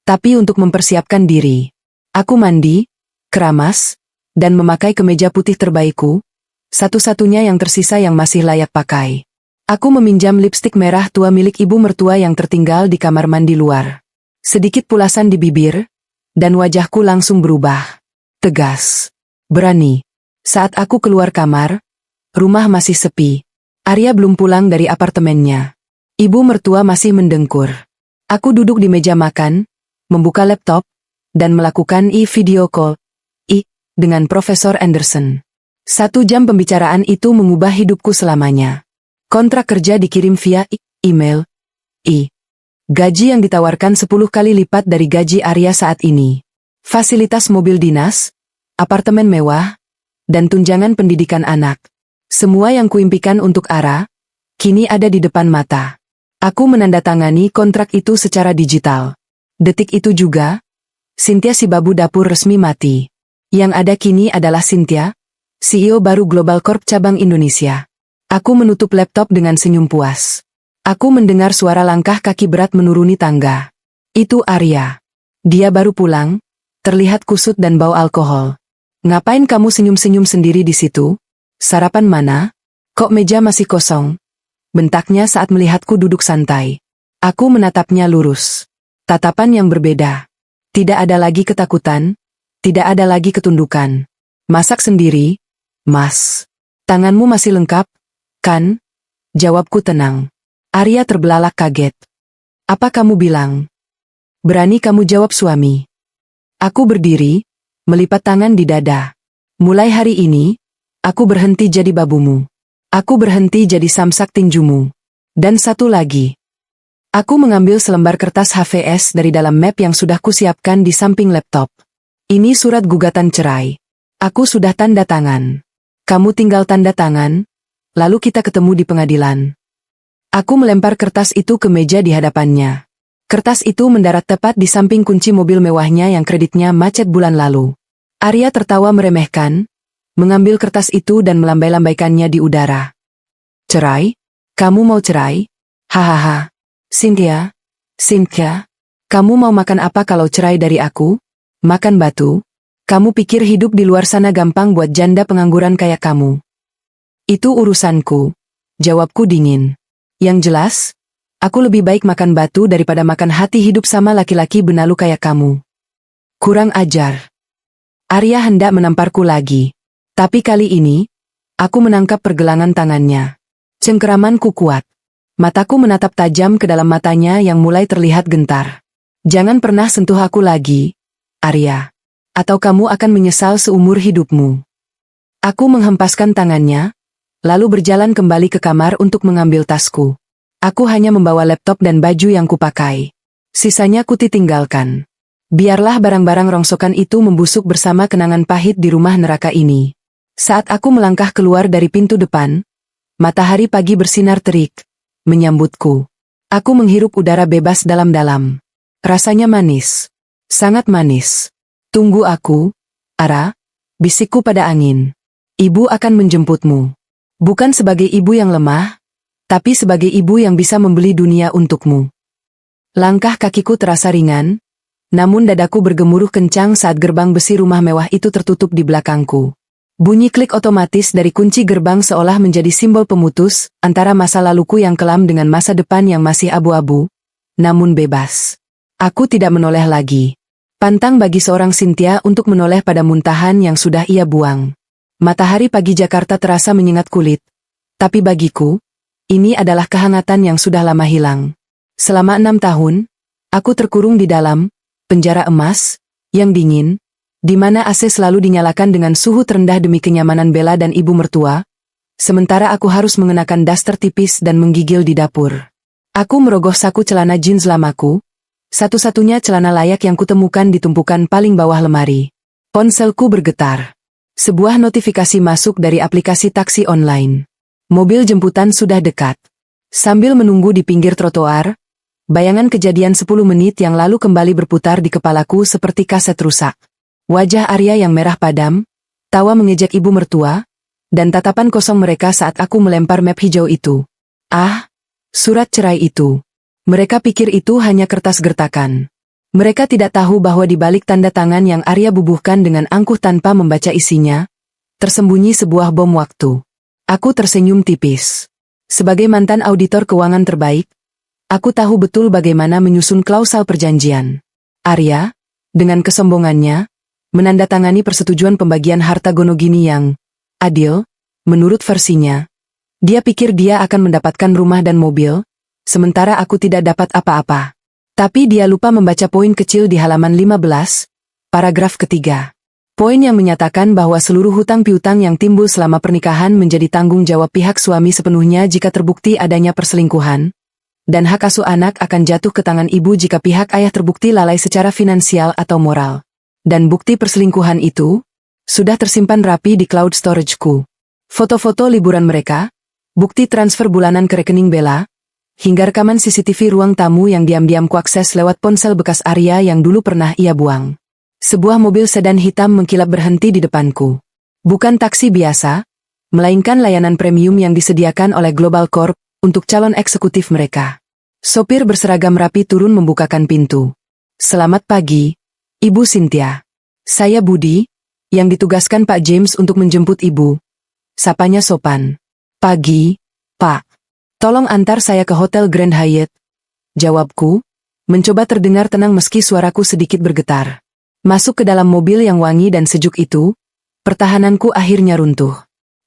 tapi untuk mempersiapkan diri. Aku mandi, keramas, dan memakai kemeja putih terbaikku, satu-satunya yang tersisa yang masih layak pakai. Aku meminjam lipstik merah tua milik ibu mertua yang tertinggal di kamar mandi luar. Sedikit pulasan di bibir, dan wajahku langsung berubah. Tegas. Berani. Saat aku keluar kamar, rumah masih sepi. Arya belum pulang dari apartemennya. Ibu mertua masih mendengkur. Aku duduk di meja makan, membuka laptop, dan melakukan video call dengan Profesor Anderson. 1 jam pembicaraan itu mengubah hidupku selamanya. Kontrak kerja dikirim via email. Gaji yang ditawarkan 10 kali lipat dari gaji Arya saat ini. Fasilitas mobil dinas, apartemen mewah, dan tunjangan pendidikan anak. Semua yang kuimpikan untuk Ara, kini ada di depan mata. Aku menandatangani kontrak itu secara digital. Detik itu juga, Cynthia si babu dapur resmi mati. Yang ada kini adalah Cynthia, CEO baru Global Corp cabang Indonesia. Aku menutup laptop dengan senyum puas. Aku mendengar suara langkah kaki berat menuruni tangga. Itu Arya. Dia baru pulang, terlihat kusut dan bau alkohol. Ngapain kamu senyum-senyum sendiri di situ? Sarapan mana? Kok meja masih kosong? Bentaknya saat melihatku duduk santai. Aku menatapnya lurus. Tatapan yang berbeda. Tidak ada lagi ketakutan, tidak ada lagi ketundukan. Masak sendiri, Mas. Tanganmu masih lengkap, kan? Jawabku tenang. Arya terbelalak kaget. Apa kamu bilang? Berani kamu jawab suami. Aku berdiri, melipat tangan di dada. Mulai hari ini, aku berhenti jadi babumu. Aku berhenti jadi samsak tinjumu. Dan satu lagi. Aku mengambil selembar kertas HVS dari dalam map yang sudah kusiapkan di samping laptop. Ini surat gugatan cerai. Aku sudah tanda tangan. Kamu tinggal tanda tangan, lalu kita ketemu di pengadilan. Aku melempar kertas itu ke meja di hadapannya. Kertas itu mendarat tepat di samping kunci mobil mewahnya yang kreditnya macet bulan lalu. Arya tertawa meremehkan, mengambil kertas itu dan melambai-lambaikannya di udara. Cerai? Kamu mau cerai? Hahaha. Cynthia, kamu mau makan apa kalau cerai dari aku? Makan batu? Kamu pikir hidup di luar sana gampang buat janda pengangguran kayak kamu? Itu urusanku. Jawabku dingin. Yang jelas, aku lebih baik makan batu daripada makan hati hidup sama laki-laki benalu kayak kamu. Kurang ajar. Arya hendak menamparku lagi. Tapi kali ini, aku menangkap pergelangan tangannya. Cengkeramanku kuat. Mataku menatap tajam ke dalam matanya yang mulai terlihat gentar. Jangan pernah sentuh aku lagi, Arya. Atau kamu akan menyesal seumur hidupmu. Aku menghempaskan tangannya, lalu berjalan kembali ke kamar untuk mengambil tasku. Aku hanya membawa laptop dan baju yang kupakai. Sisanya tinggalkan. Biarlah barang-barang rongsokan itu membusuk bersama kenangan pahit di rumah neraka ini. Saat aku melangkah keluar dari pintu depan, matahari pagi bersinar terik, menyambutku. Aku menghirup udara bebas dalam-dalam. Rasanya manis. Sangat manis. Tunggu aku, Ara, bisikku pada angin. Ibu akan menjemputmu. Bukan sebagai ibu yang lemah, tapi sebagai ibu yang bisa membeli dunia untukmu. Langkah kakiku terasa ringan, namun dadaku bergemuruh kencang saat gerbang besi rumah mewah itu tertutup di belakangku. Bunyi klik otomatis dari kunci gerbang seolah menjadi simbol pemutus antara masa laluku yang kelam dengan masa depan yang masih abu-abu, namun bebas. Aku tidak menoleh lagi. Pantang bagi seorang Cynthia untuk menoleh pada muntahan yang sudah ia buang. Matahari pagi Jakarta terasa menyengat kulit. Tapi bagiku, ini adalah kehangatan yang sudah lama hilang. Selama 6 tahun, aku terkurung di dalam penjara emas, yang dingin, di mana AC selalu dinyalakan dengan suhu terendah demi kenyamanan Bella dan ibu mertua, sementara aku harus mengenakan daster tipis dan menggigil di dapur. Aku merogoh saku celana jeans lamaku, satu-satunya celana layak yang kutemukan di tumpukan paling bawah lemari. Ponselku bergetar. Sebuah notifikasi masuk dari aplikasi taksi online. Mobil jemputan sudah dekat. Sambil menunggu di pinggir trotoar, bayangan kejadian 10 menit yang lalu kembali berputar di kepalaku seperti kaset rusak. Wajah Arya yang merah padam, tawa mengejek ibu mertua, dan tatapan kosong mereka saat aku melempar map hijau itu. Ah, surat cerai itu. Mereka pikir itu hanya kertas gertakan. Mereka tidak tahu bahwa di balik tanda tangan yang Arya bubuhkan dengan angkuh tanpa membaca isinya, tersembunyi sebuah bom waktu. Aku tersenyum tipis. Sebagai mantan auditor keuangan terbaik, aku tahu betul bagaimana menyusun klausal perjanjian. Arya, dengan kesombongannya, menandatangani persetujuan pembagian harta Gonogini yang adil, menurut versinya. Dia pikir dia akan mendapatkan rumah dan mobil, sementara aku tidak dapat apa-apa. Tapi dia lupa membaca poin kecil di halaman 15, paragraf ketiga. Poin yang menyatakan bahwa seluruh hutang piutang yang timbul selama pernikahan menjadi tanggung jawab pihak suami sepenuhnya jika terbukti adanya perselingkuhan, dan hak asuh anak akan jatuh ke tangan ibu jika pihak ayah terbukti lalai secara finansial atau moral. Dan bukti perselingkuhan itu sudah tersimpan rapi di cloud storage-ku. Foto-foto liburan mereka, bukti transfer bulanan ke rekening Bella, hingga rekaman CCTV ruang tamu yang diam-diam kuakses lewat ponsel bekas Arya yang dulu pernah ia buang. Sebuah mobil sedan hitam mengkilap berhenti di depanku. Bukan taksi biasa, melainkan layanan premium yang disediakan oleh Global Corp untuk calon eksekutif mereka. Sopir berseragam rapi turun membukakan pintu. Selamat pagi, Ibu Cynthia. Saya Budi, yang ditugaskan Pak James untuk menjemput Ibu. Sapanya sopan. Pagi, Pak. Tolong antar saya ke Hotel Grand Hyatt. Jawabku, mencoba terdengar tenang meski suaraku sedikit bergetar. Masuk ke dalam mobil yang wangi dan sejuk itu, pertahananku akhirnya runtuh.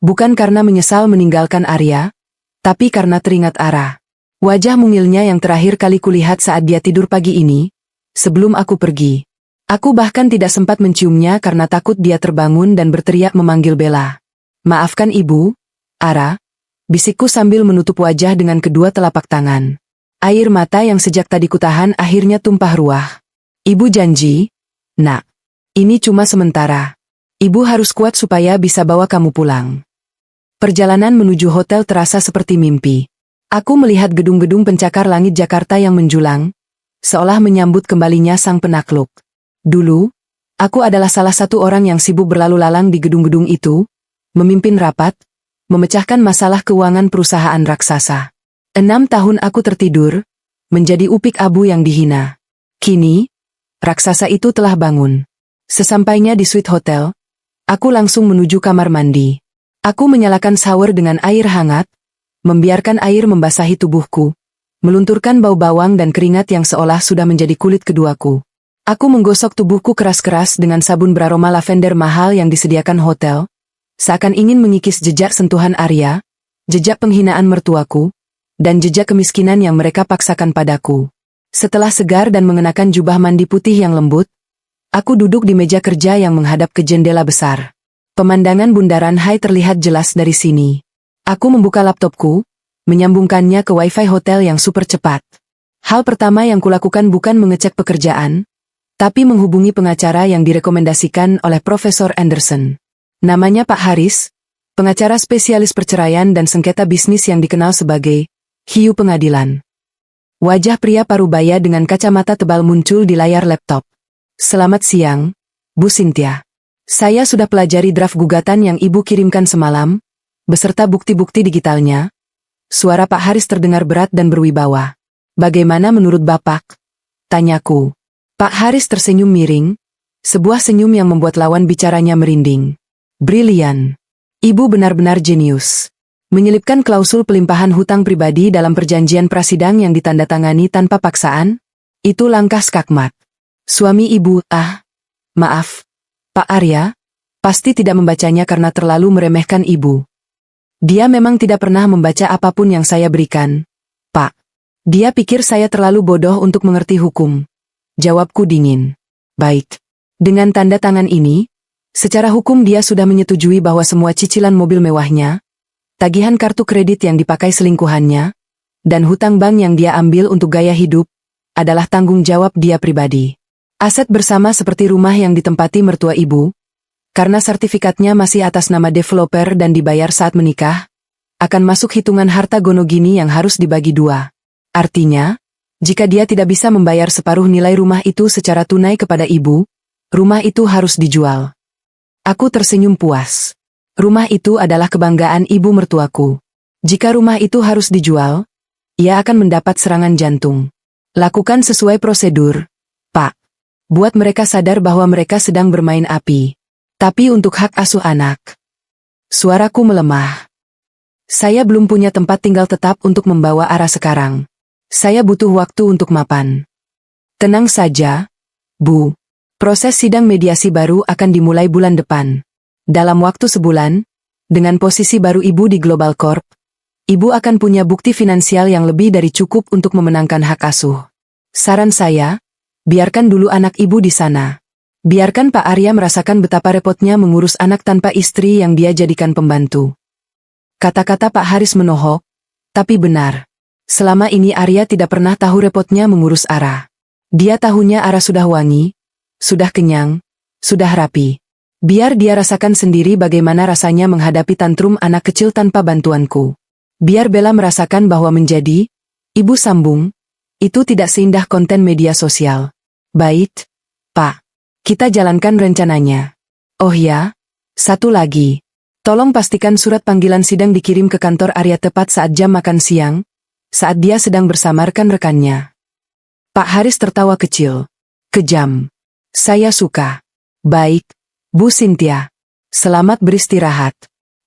Bukan karena menyesal meninggalkan Arya, tapi karena teringat Ara. Wajah mungilnya yang terakhir kali kulihat saat dia tidur pagi ini, sebelum aku pergi. Aku bahkan tidak sempat menciumnya karena takut dia terbangun dan berteriak memanggil Bella. Maafkan Ibu, Ara, bisikku sambil menutup wajah dengan kedua telapak tangan. Air mata yang sejak tadi kutahan akhirnya tumpah ruah. Ibu janji, Nak, ini cuma sementara. Ibu harus kuat supaya bisa bawa kamu pulang. Perjalanan menuju hotel terasa seperti mimpi. Aku melihat gedung-gedung pencakar langit Jakarta yang menjulang, seolah menyambut kembalinya sang penakluk. Dulu, aku adalah salah satu orang yang sibuk berlalu lalang di gedung-gedung itu, memimpin rapat, memecahkan masalah keuangan perusahaan raksasa. 6 tahun aku tertidur, menjadi upik abu yang dihina. Kini, raksasa itu telah bangun. Sesampainya di suite hotel, aku langsung menuju kamar mandi. Aku menyalakan shower dengan air hangat, membiarkan air membasahi tubuhku, melunturkan bau bawang dan keringat yang seolah sudah menjadi kulit keduaku. Aku menggosok tubuhku keras-keras dengan sabun beraroma lavender mahal yang disediakan hotel, seakan ingin mengikis jejak sentuhan Arya, jejak penghinaan mertuaku, dan jejak kemiskinan yang mereka paksakan padaku. Setelah segar dan mengenakan jubah mandi putih yang lembut, aku duduk di meja kerja yang menghadap ke jendela besar. Pemandangan bundaran HI terlihat jelas dari sini. Aku membuka laptopku, menyambungkannya ke wifi hotel yang super cepat. Hal pertama yang kulakukan bukan mengecek pekerjaan, tapi menghubungi pengacara yang direkomendasikan oleh Profesor Anderson. Namanya Pak Haris, pengacara spesialis perceraian dan sengketa bisnis yang dikenal sebagai hiu pengadilan. Wajah pria parubaya dengan kacamata tebal muncul di layar laptop. Selamat siang, Bu Cynthia. Saya sudah pelajari draft gugatan yang Ibu kirimkan semalam, beserta bukti-bukti digitalnya. Suara Pak Haris terdengar berat dan berwibawa. Bagaimana menurut Bapak? Tanyaku. Pak Haris tersenyum miring, sebuah senyum yang membuat lawan bicaranya merinding. Brilian. Ibu benar-benar jenius. Menyelipkan klausul pelimpahan hutang pribadi dalam perjanjian prasidang yang ditandatangani tanpa paksaan, itu langkah skakmat. Suami Ibu, maaf, Pak Arya, pasti tidak membacanya karena terlalu meremehkan Ibu. Dia memang tidak pernah membaca apapun yang saya berikan, Pak. Dia pikir saya terlalu bodoh untuk mengerti hukum. Jawabku dingin. Baik. Dengan tanda tangan ini, secara hukum dia sudah menyetujui bahwa semua cicilan mobil mewahnya, tagihan kartu kredit yang dipakai selingkuhannya, dan hutang bank yang dia ambil untuk gaya hidup, adalah tanggung jawab dia pribadi. Aset bersama seperti rumah yang ditempati mertua Ibu, karena sertifikatnya masih atas nama developer dan dibayar saat menikah, akan masuk hitungan harta gono gini yang harus dibagi dua. Artinya, jika dia tidak bisa membayar separuh nilai rumah itu secara tunai kepada Ibu, rumah itu harus dijual. Aku tersenyum puas. Rumah itu adalah kebanggaan ibu mertuaku. Jika rumah itu harus dijual, ia akan mendapat serangan jantung. Lakukan sesuai prosedur, Pak. Buat mereka sadar bahwa mereka sedang bermain api. Tapi untuk hak asuh anak. Suaraku melemah. Saya belum punya tempat tinggal tetap untuk membawa Ara sekarang. Saya butuh waktu untuk mapan. Tenang saja, Bu. Proses sidang mediasi baru akan dimulai bulan depan. Dalam waktu sebulan, dengan posisi baru Ibu di Global Corp, Ibu akan punya bukti finansial yang lebih dari cukup untuk memenangkan hak asuh. Saran saya, biarkan dulu anak ibu di sana. Biarkan Pak Arya merasakan betapa repotnya mengurus anak tanpa istri yang dia jadikan pembantu. Kata-kata Pak Haris menohok, tapi benar. Selama ini Arya tidak pernah tahu repotnya mengurus Ara. Dia tahunya Ara sudah wangi, sudah kenyang, sudah rapi. Biar dia rasakan sendiri bagaimana rasanya menghadapi tantrum anak kecil tanpa bantuanku. Biar Bella merasakan bahwa menjadi ibu sambung, itu tidak seindah konten media sosial. Baik, Pak. Kita jalankan rencananya. Oh ya, satu lagi. Tolong pastikan surat panggilan sidang dikirim ke kantor Arya tepat saat jam makan siang, saat dia sedang bersama rekan-rekannya. Pak Haris tertawa kecil. Kejam. Saya suka. Baik, Bu Cynthia. Selamat beristirahat.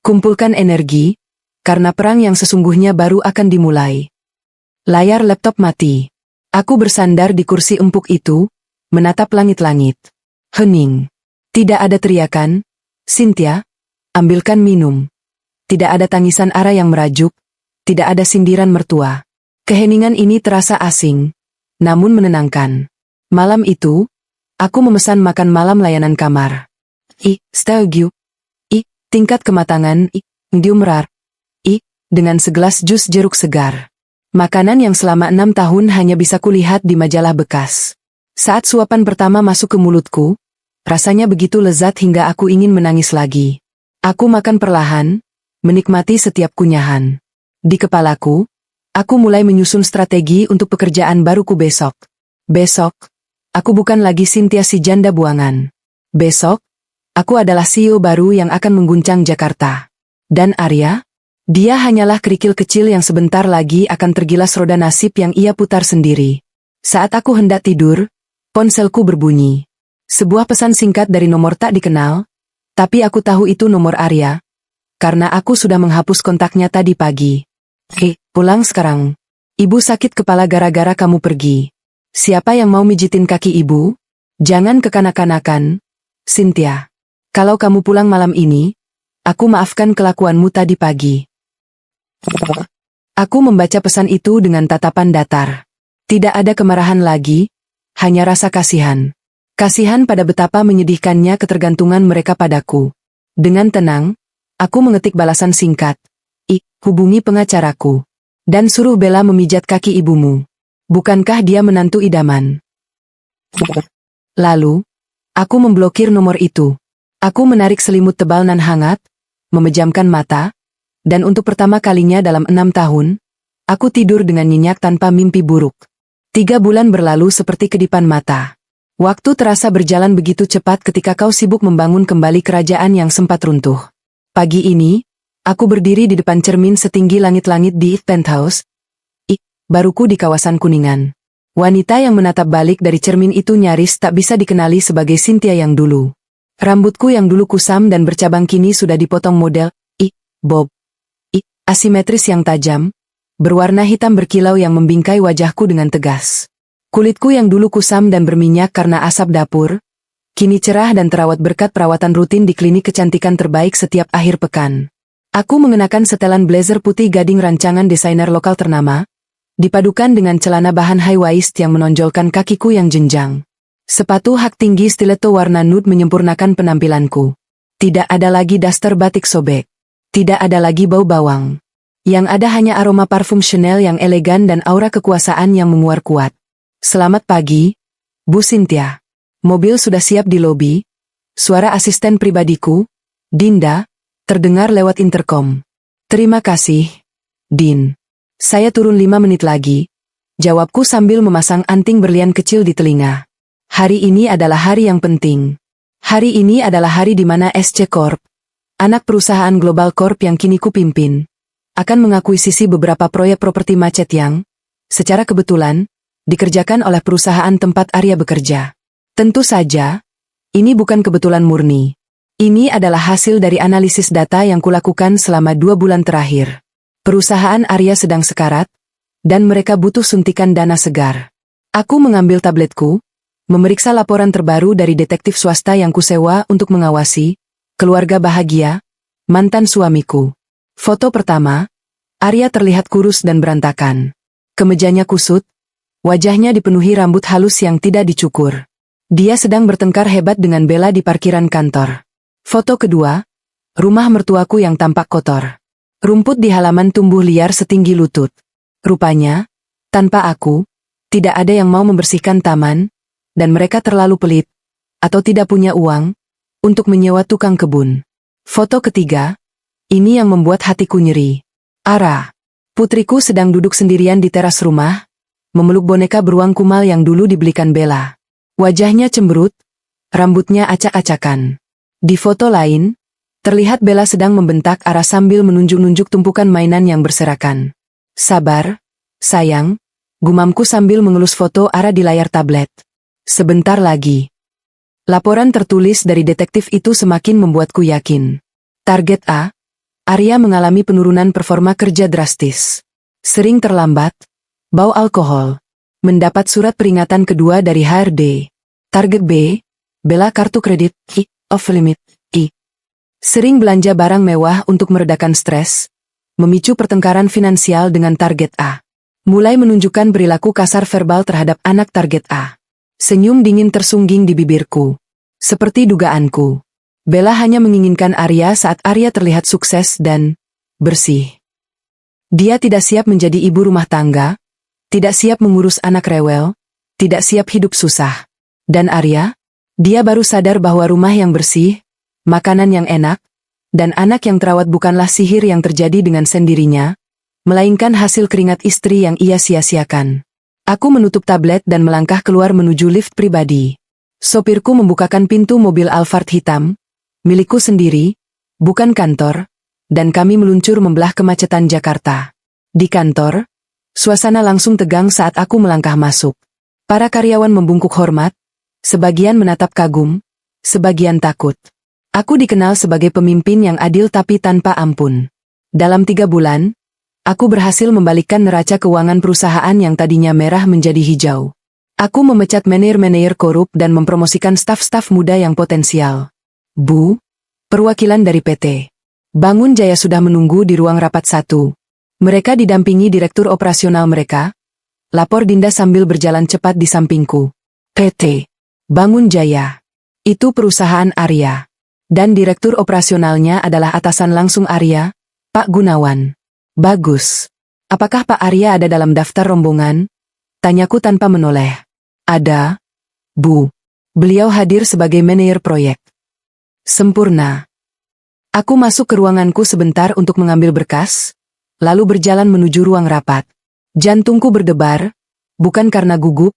Kumpulkan energi, karena perang yang sesungguhnya baru akan dimulai. Layar laptop mati. Aku bersandar di kursi empuk itu, menatap langit-langit. Hening. Tidak ada teriakan, Cynthia, ambilkan minum. Tidak ada tangisan Ara yang merajuk, tidak ada sindiran mertua. Keheningan ini terasa asing, namun menenangkan. Malam itu, aku memesan makan malam layanan kamar. Steagu. Tingkat kematangan, diumrar. Dengan segelas jus jeruk segar. Makanan yang selama 6 tahun hanya bisa kulihat di majalah bekas. Saat suapan pertama masuk ke mulutku, rasanya begitu lezat hingga aku ingin menangis lagi. Aku makan perlahan, menikmati setiap kunyahan. Di kepalaku, aku mulai menyusun strategi untuk pekerjaan baruku besok. Besok, aku bukan lagi Cynthia si janda buangan. Besok, aku adalah CEO baru yang akan mengguncang Jakarta. Dan Arya? Dia hanyalah kerikil kecil yang sebentar lagi akan tergilas roda nasib yang ia putar sendiri. Saat aku hendak tidur, ponselku berbunyi. Sebuah pesan singkat dari nomor tak dikenal, tapi aku tahu itu nomor Arya, karena aku sudah menghapus kontaknya tadi pagi. Pulang sekarang. Ibu sakit kepala gara-gara kamu pergi. Siapa yang mau mijitin kaki ibu? Jangan kekanak-kanakan, Cynthia. Kalau kamu pulang malam ini, aku maafkan kelakuanmu tadi pagi. Aku membaca pesan itu dengan tatapan datar. Tidak ada kemarahan lagi, hanya rasa kasihan. Kasihan pada betapa menyedihkannya ketergantungan mereka padaku. Dengan tenang, aku mengetik balasan singkat. Hubungi pengacaraku. Dan suruh Bella memijat kaki ibumu. Bukankah dia menantu idaman? Lalu, aku memblokir nomor itu. Aku menarik selimut tebal nan hangat, memejamkan mata, dan untuk pertama kalinya dalam 6 tahun, aku tidur dengan nyenyak tanpa mimpi buruk. 3 bulan berlalu seperti kedipan mata. Waktu terasa berjalan begitu cepat ketika kau sibuk membangun kembali kerajaan yang sempat runtuh. Pagi ini, aku berdiri di depan cermin setinggi langit-langit di penthouse, baruku di kawasan Kuningan. Wanita yang menatap balik dari cermin itu nyaris tak bisa dikenali sebagai Cynthia yang dulu. Rambutku yang dulu kusam dan bercabang kini sudah dipotong model, bob. Asimetris yang tajam, berwarna hitam berkilau yang membingkai wajahku dengan tegas. Kulitku yang dulu kusam dan berminyak karena asap dapur, kini cerah dan terawat berkat perawatan rutin di klinik kecantikan terbaik setiap akhir pekan. Aku mengenakan setelan blazer putih gading rancangan desainer lokal ternama, dipadukan dengan celana bahan high waist yang menonjolkan kakiku yang jenjang. Sepatu hak tinggi stiletto warna nude menyempurnakan penampilanku. Tidak ada lagi daster batik sobek. Tidak ada lagi bau bawang. Yang ada hanya aroma parfum Chanel yang elegan dan aura kekuasaan yang menguar kuat. Selamat pagi, Bu Cynthia. Mobil sudah siap di lobi. Suara asisten pribadiku, Dinda, terdengar lewat intercom. Terima kasih, Din. Saya turun 5 menit lagi, jawabku sambil memasang anting berlian kecil di telinga. Hari ini adalah hari yang penting. Hari ini adalah hari di mana SC Corp, anak perusahaan Global Corp yang kini kupimpin, akan mengakuisisi beberapa proyek properti macet yang, secara kebetulan, dikerjakan oleh perusahaan tempat Arya bekerja. Tentu saja, ini bukan kebetulan murni. Ini adalah hasil dari analisis data yang kulakukan selama 2 bulan terakhir. Perusahaan Arya sedang sekarat, dan mereka butuh suntikan dana segar. Aku mengambil tabletku, memeriksa laporan terbaru dari detektif swasta yang kusewa untuk mengawasi keluarga bahagia, mantan suamiku. Foto pertama, Arya terlihat kurus dan berantakan. Kemejanya kusut, Wajahnya dipenuhi rambut halus yang tidak dicukur. Dia sedang bertengkar hebat dengan Bella di parkiran kantor. Foto kedua, rumah mertuaku yang tampak kotor. Rumput di halaman tumbuh liar setinggi lutut. Rupanya, tanpa aku, tidak ada yang mau membersihkan taman, dan mereka terlalu pelit, atau tidak punya uang, untuk menyewa tukang kebun. Foto ketiga, ini yang membuat hatiku nyeri. Ara, putriku sedang duduk sendirian di teras rumah, memeluk boneka beruang kumal yang dulu dibelikan Bella. Wajahnya cemberut, rambutnya acak-acakan. Di foto lain, terlihat Bella sedang membentak Ara sambil menunjuk-nunjuk tumpukan mainan yang berserakan. Sabar, sayang, gumamku sambil mengelus foto Ara di layar tablet. Sebentar lagi. Laporan tertulis dari detektif itu semakin membuatku yakin. Target A, Arya mengalami penurunan performa kerja drastis. Sering terlambat, bau alkohol. Mendapat surat peringatan kedua dari HRD. Target B, Bella kartu kredit, off limit, sering belanja barang mewah untuk meredakan stres, memicu pertengkaran finansial dengan target A. Mulai menunjukkan perilaku kasar verbal terhadap anak target A. Senyum dingin tersungging di bibirku. Seperti dugaanku. Bella hanya menginginkan Arya saat Arya terlihat sukses dan bersih. Dia tidak siap menjadi ibu rumah tangga, tidak siap mengurus anak rewel, tidak siap hidup susah. Dan Arya? Dia baru sadar bahwa rumah yang bersih, makanan yang enak, dan anak yang terawat bukanlah sihir yang terjadi dengan sendirinya, melainkan hasil keringat istri yang ia sia-siakan. Aku menutup tablet dan melangkah keluar menuju lift pribadi. Sopirku membukakan pintu mobil Alphard hitam, milikku sendiri, bukan kantor, dan kami meluncur membelah kemacetan Jakarta. Di kantor, suasana langsung tegang saat aku melangkah masuk. Para karyawan membungkuk hormat, sebagian menatap kagum, sebagian takut. Aku dikenal sebagai pemimpin yang adil tapi tanpa ampun. Dalam 3 bulan, aku berhasil membalikkan neraca keuangan perusahaan yang tadinya merah menjadi hijau. Aku memecat manajer-manajer korup dan mempromosikan staf-staf muda yang potensial. Bu, perwakilan dari PT Bangun Jaya sudah menunggu di ruang rapat 1. Mereka didampingi direktur operasional mereka. Lapor Dinda sambil berjalan cepat di sampingku. PT Bangun Jaya. Itu perusahaan Arya. Dan direktur operasionalnya adalah atasan langsung Arya, Pak Gunawan. Bagus. Apakah Pak Arya ada dalam daftar rombongan? Tanyaku tanpa menoleh. Ada, Bu. Beliau hadir sebagai manajer proyek. Sempurna. Aku masuk ke ruanganku sebentar untuk mengambil berkas, lalu berjalan menuju ruang rapat. Jantungku berdebar, bukan karena gugup,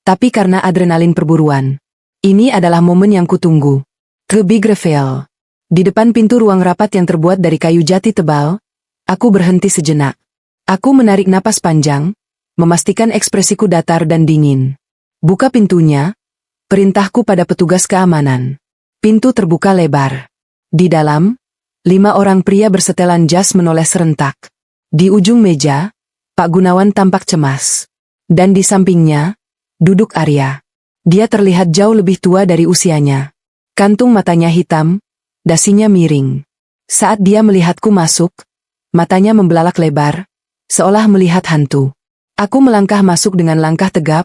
tapi karena adrenalin perburuan. Ini adalah momen yang kutunggu. The Big Reveal. Di depan pintu ruang rapat yang terbuat dari kayu jati tebal, aku berhenti sejenak. Aku menarik napas panjang, memastikan ekspresiku datar dan dingin. Buka pintunya, perintahku pada petugas keamanan. Pintu terbuka lebar. Di dalam, 5 orang pria bersetelan jas menoleh serentak. Di ujung meja, Pak Gunawan tampak cemas. Dan di sampingnya, duduk Arya. Dia terlihat jauh lebih tua dari usianya. Kantung matanya hitam, dasinya miring. Saat dia melihatku masuk, matanya membelalak lebar, seolah melihat hantu. Aku melangkah masuk dengan langkah tegap,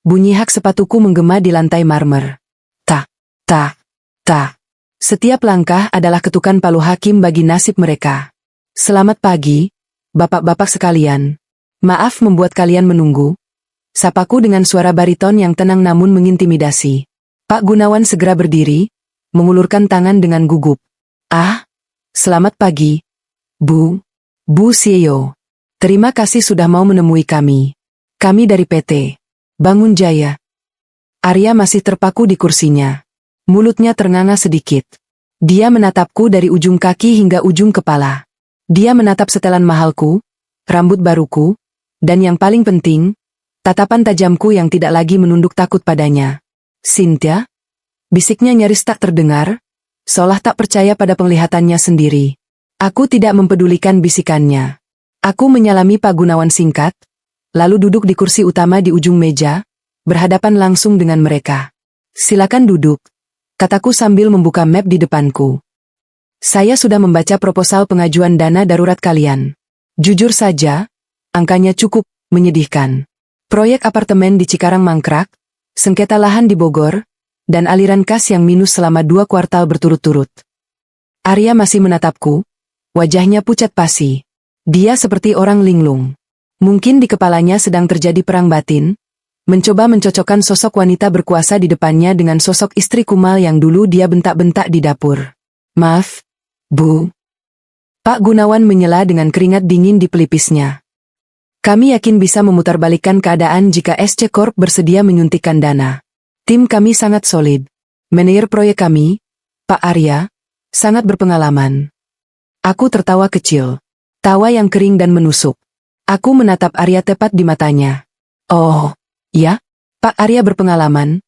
bunyi hak sepatuku menggema di lantai marmer. Tak, tak, tak. Setiap langkah adalah ketukan palu hakim bagi nasib mereka. Selamat pagi, bapak-bapak sekalian. Maaf membuat kalian menunggu. Sapaku dengan suara bariton yang tenang namun mengintimidasi. Pak Gunawan segera berdiri, mengulurkan tangan dengan gugup. Ah, selamat pagi, Bu CEO. Terima kasih sudah mau menemui kami. Kami dari PT Bangun Jaya. Arya masih terpaku di kursinya. Mulutnya ternganga sedikit. Dia menatapku dari ujung kaki hingga ujung kepala. Dia menatap setelan mahalku, rambut baruku, dan yang paling penting, tatapan tajamku yang tidak lagi menunduk takut padanya. Cynthia? Bisiknya nyaris tak terdengar, seolah tak percaya pada penglihatannya sendiri. Aku tidak mempedulikan bisikannya. Aku menyalami Pak Gunawan singkat, lalu duduk di kursi utama di ujung meja, berhadapan langsung dengan mereka. Silakan duduk, kataku sambil membuka map di depanku. Saya sudah membaca proposal pengajuan dana darurat kalian. Jujur saja, angkanya cukup menyedihkan. Proyek apartemen di Cikarang mangkrak, sengketa lahan di Bogor, dan aliran kas yang minus selama 2 kuartal berturut-turut. Arya masih menatapku, wajahnya pucat pasi. Dia seperti orang linglung. Mungkin di kepalanya sedang terjadi perang batin, mencoba mencocokkan sosok wanita berkuasa di depannya dengan sosok istri kumal yang dulu dia bentak-bentak di dapur. Maaf, Bu. Pak Gunawan menyela dengan keringat dingin di pelipisnya. Kami yakin bisa memutarbalikkan keadaan jika SC Corp bersedia menyuntikkan dana. Tim kami sangat solid. Manajer proyek kami, Pak Arya, sangat berpengalaman. Aku tertawa kecil. Tawa yang kering dan menusuk. Aku menatap Arya tepat di matanya. Oh, ya? Pak Arya berpengalaman?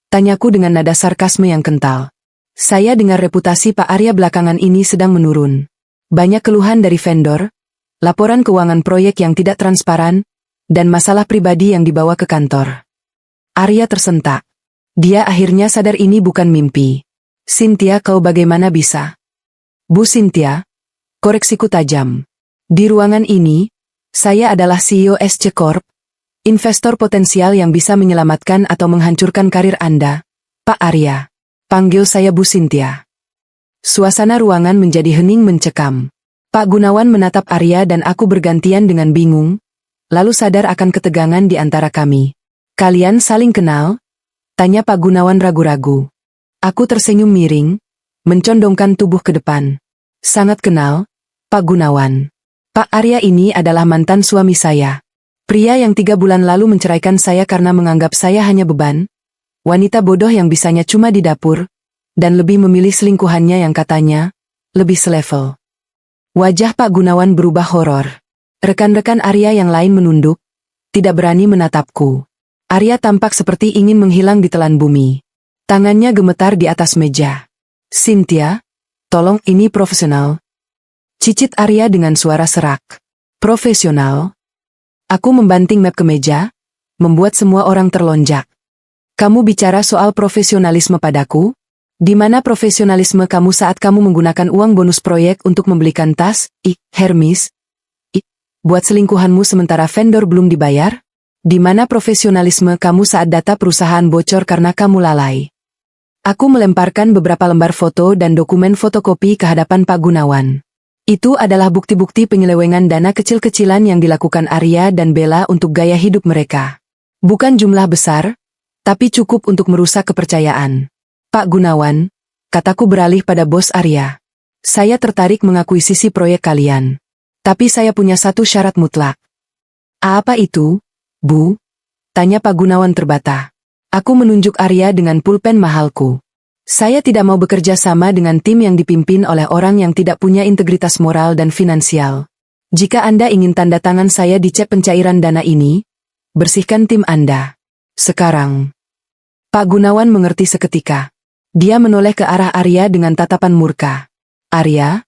Tanyaku dengan nada sarkasme yang kental. Saya dengar reputasi Pak Arya belakangan ini sedang menurun. Banyak keluhan dari vendor, laporan keuangan proyek yang tidak transparan, dan masalah pribadi yang dibawa ke kantor. Arya tersentak. Dia akhirnya sadar ini bukan mimpi. Cynthia, kau bagaimana bisa? Bu Cynthia, koreksiku tajam. Di ruangan ini, saya adalah CEO SC Corp, investor potensial yang bisa menyelamatkan atau menghancurkan karir Anda, Pak Arya. Panggil saya Bu Cynthia. Suasana ruangan menjadi hening mencekam. Pak Gunawan menatap Arya dan aku bergantian dengan bingung, lalu sadar akan ketegangan di antara kami. Kalian saling kenal? Tanya Pak Gunawan ragu-ragu. Aku tersenyum miring, mencondongkan tubuh ke depan. Sangat kenal, Pak Gunawan. Pak Arya ini adalah mantan suami saya. Pria yang 3 bulan lalu menceraikan saya karena menganggap saya hanya beban, wanita bodoh yang bisanya cuma di dapur, dan lebih memilih selingkuhannya yang katanya lebih selevel. Wajah Pak Gunawan berubah horor. Rekan-rekan Arya yang lain menunduk, tidak berani menatapku. Arya tampak seperti ingin menghilang di telan bumi. Tangannya gemetar di atas meja. Cynthia, tolong, ini profesional. Cicit Arya dengan suara serak. Profesional? Aku membanting map ke meja, membuat semua orang terlonjak. Kamu bicara soal profesionalisme padaku? Di mana profesionalisme kamu saat kamu menggunakan uang bonus proyek untuk membelikan tas, Hermes, buat selingkuhanmu sementara vendor belum dibayar? Di mana profesionalisme kamu saat data perusahaan bocor karena kamu lalai? Aku melemparkan beberapa lembar foto dan dokumen fotokopi ke hadapan Pak Gunawan. Itu adalah bukti-bukti penyelewengan dana kecil-kecilan yang dilakukan Arya dan Bella untuk gaya hidup mereka. Bukan jumlah besar, tapi cukup untuk merusak kepercayaan. Pak Gunawan, kataku beralih pada bos Arya. Saya tertarik mengakuisisi proyek kalian. Tapi saya punya satu syarat mutlak. Apa itu, Bu? Tanya Pak Gunawan terbata. Aku menunjuk Arya dengan pulpen mahalku. Saya tidak mau bekerja sama dengan tim yang dipimpin oleh orang yang tidak punya integritas moral dan finansial. Jika Anda ingin tanda tangan saya di cek pencairan dana ini, bersihkan tim Anda. Sekarang. Pak Gunawan mengerti seketika. Dia menoleh ke arah Arya dengan tatapan murka. Arya,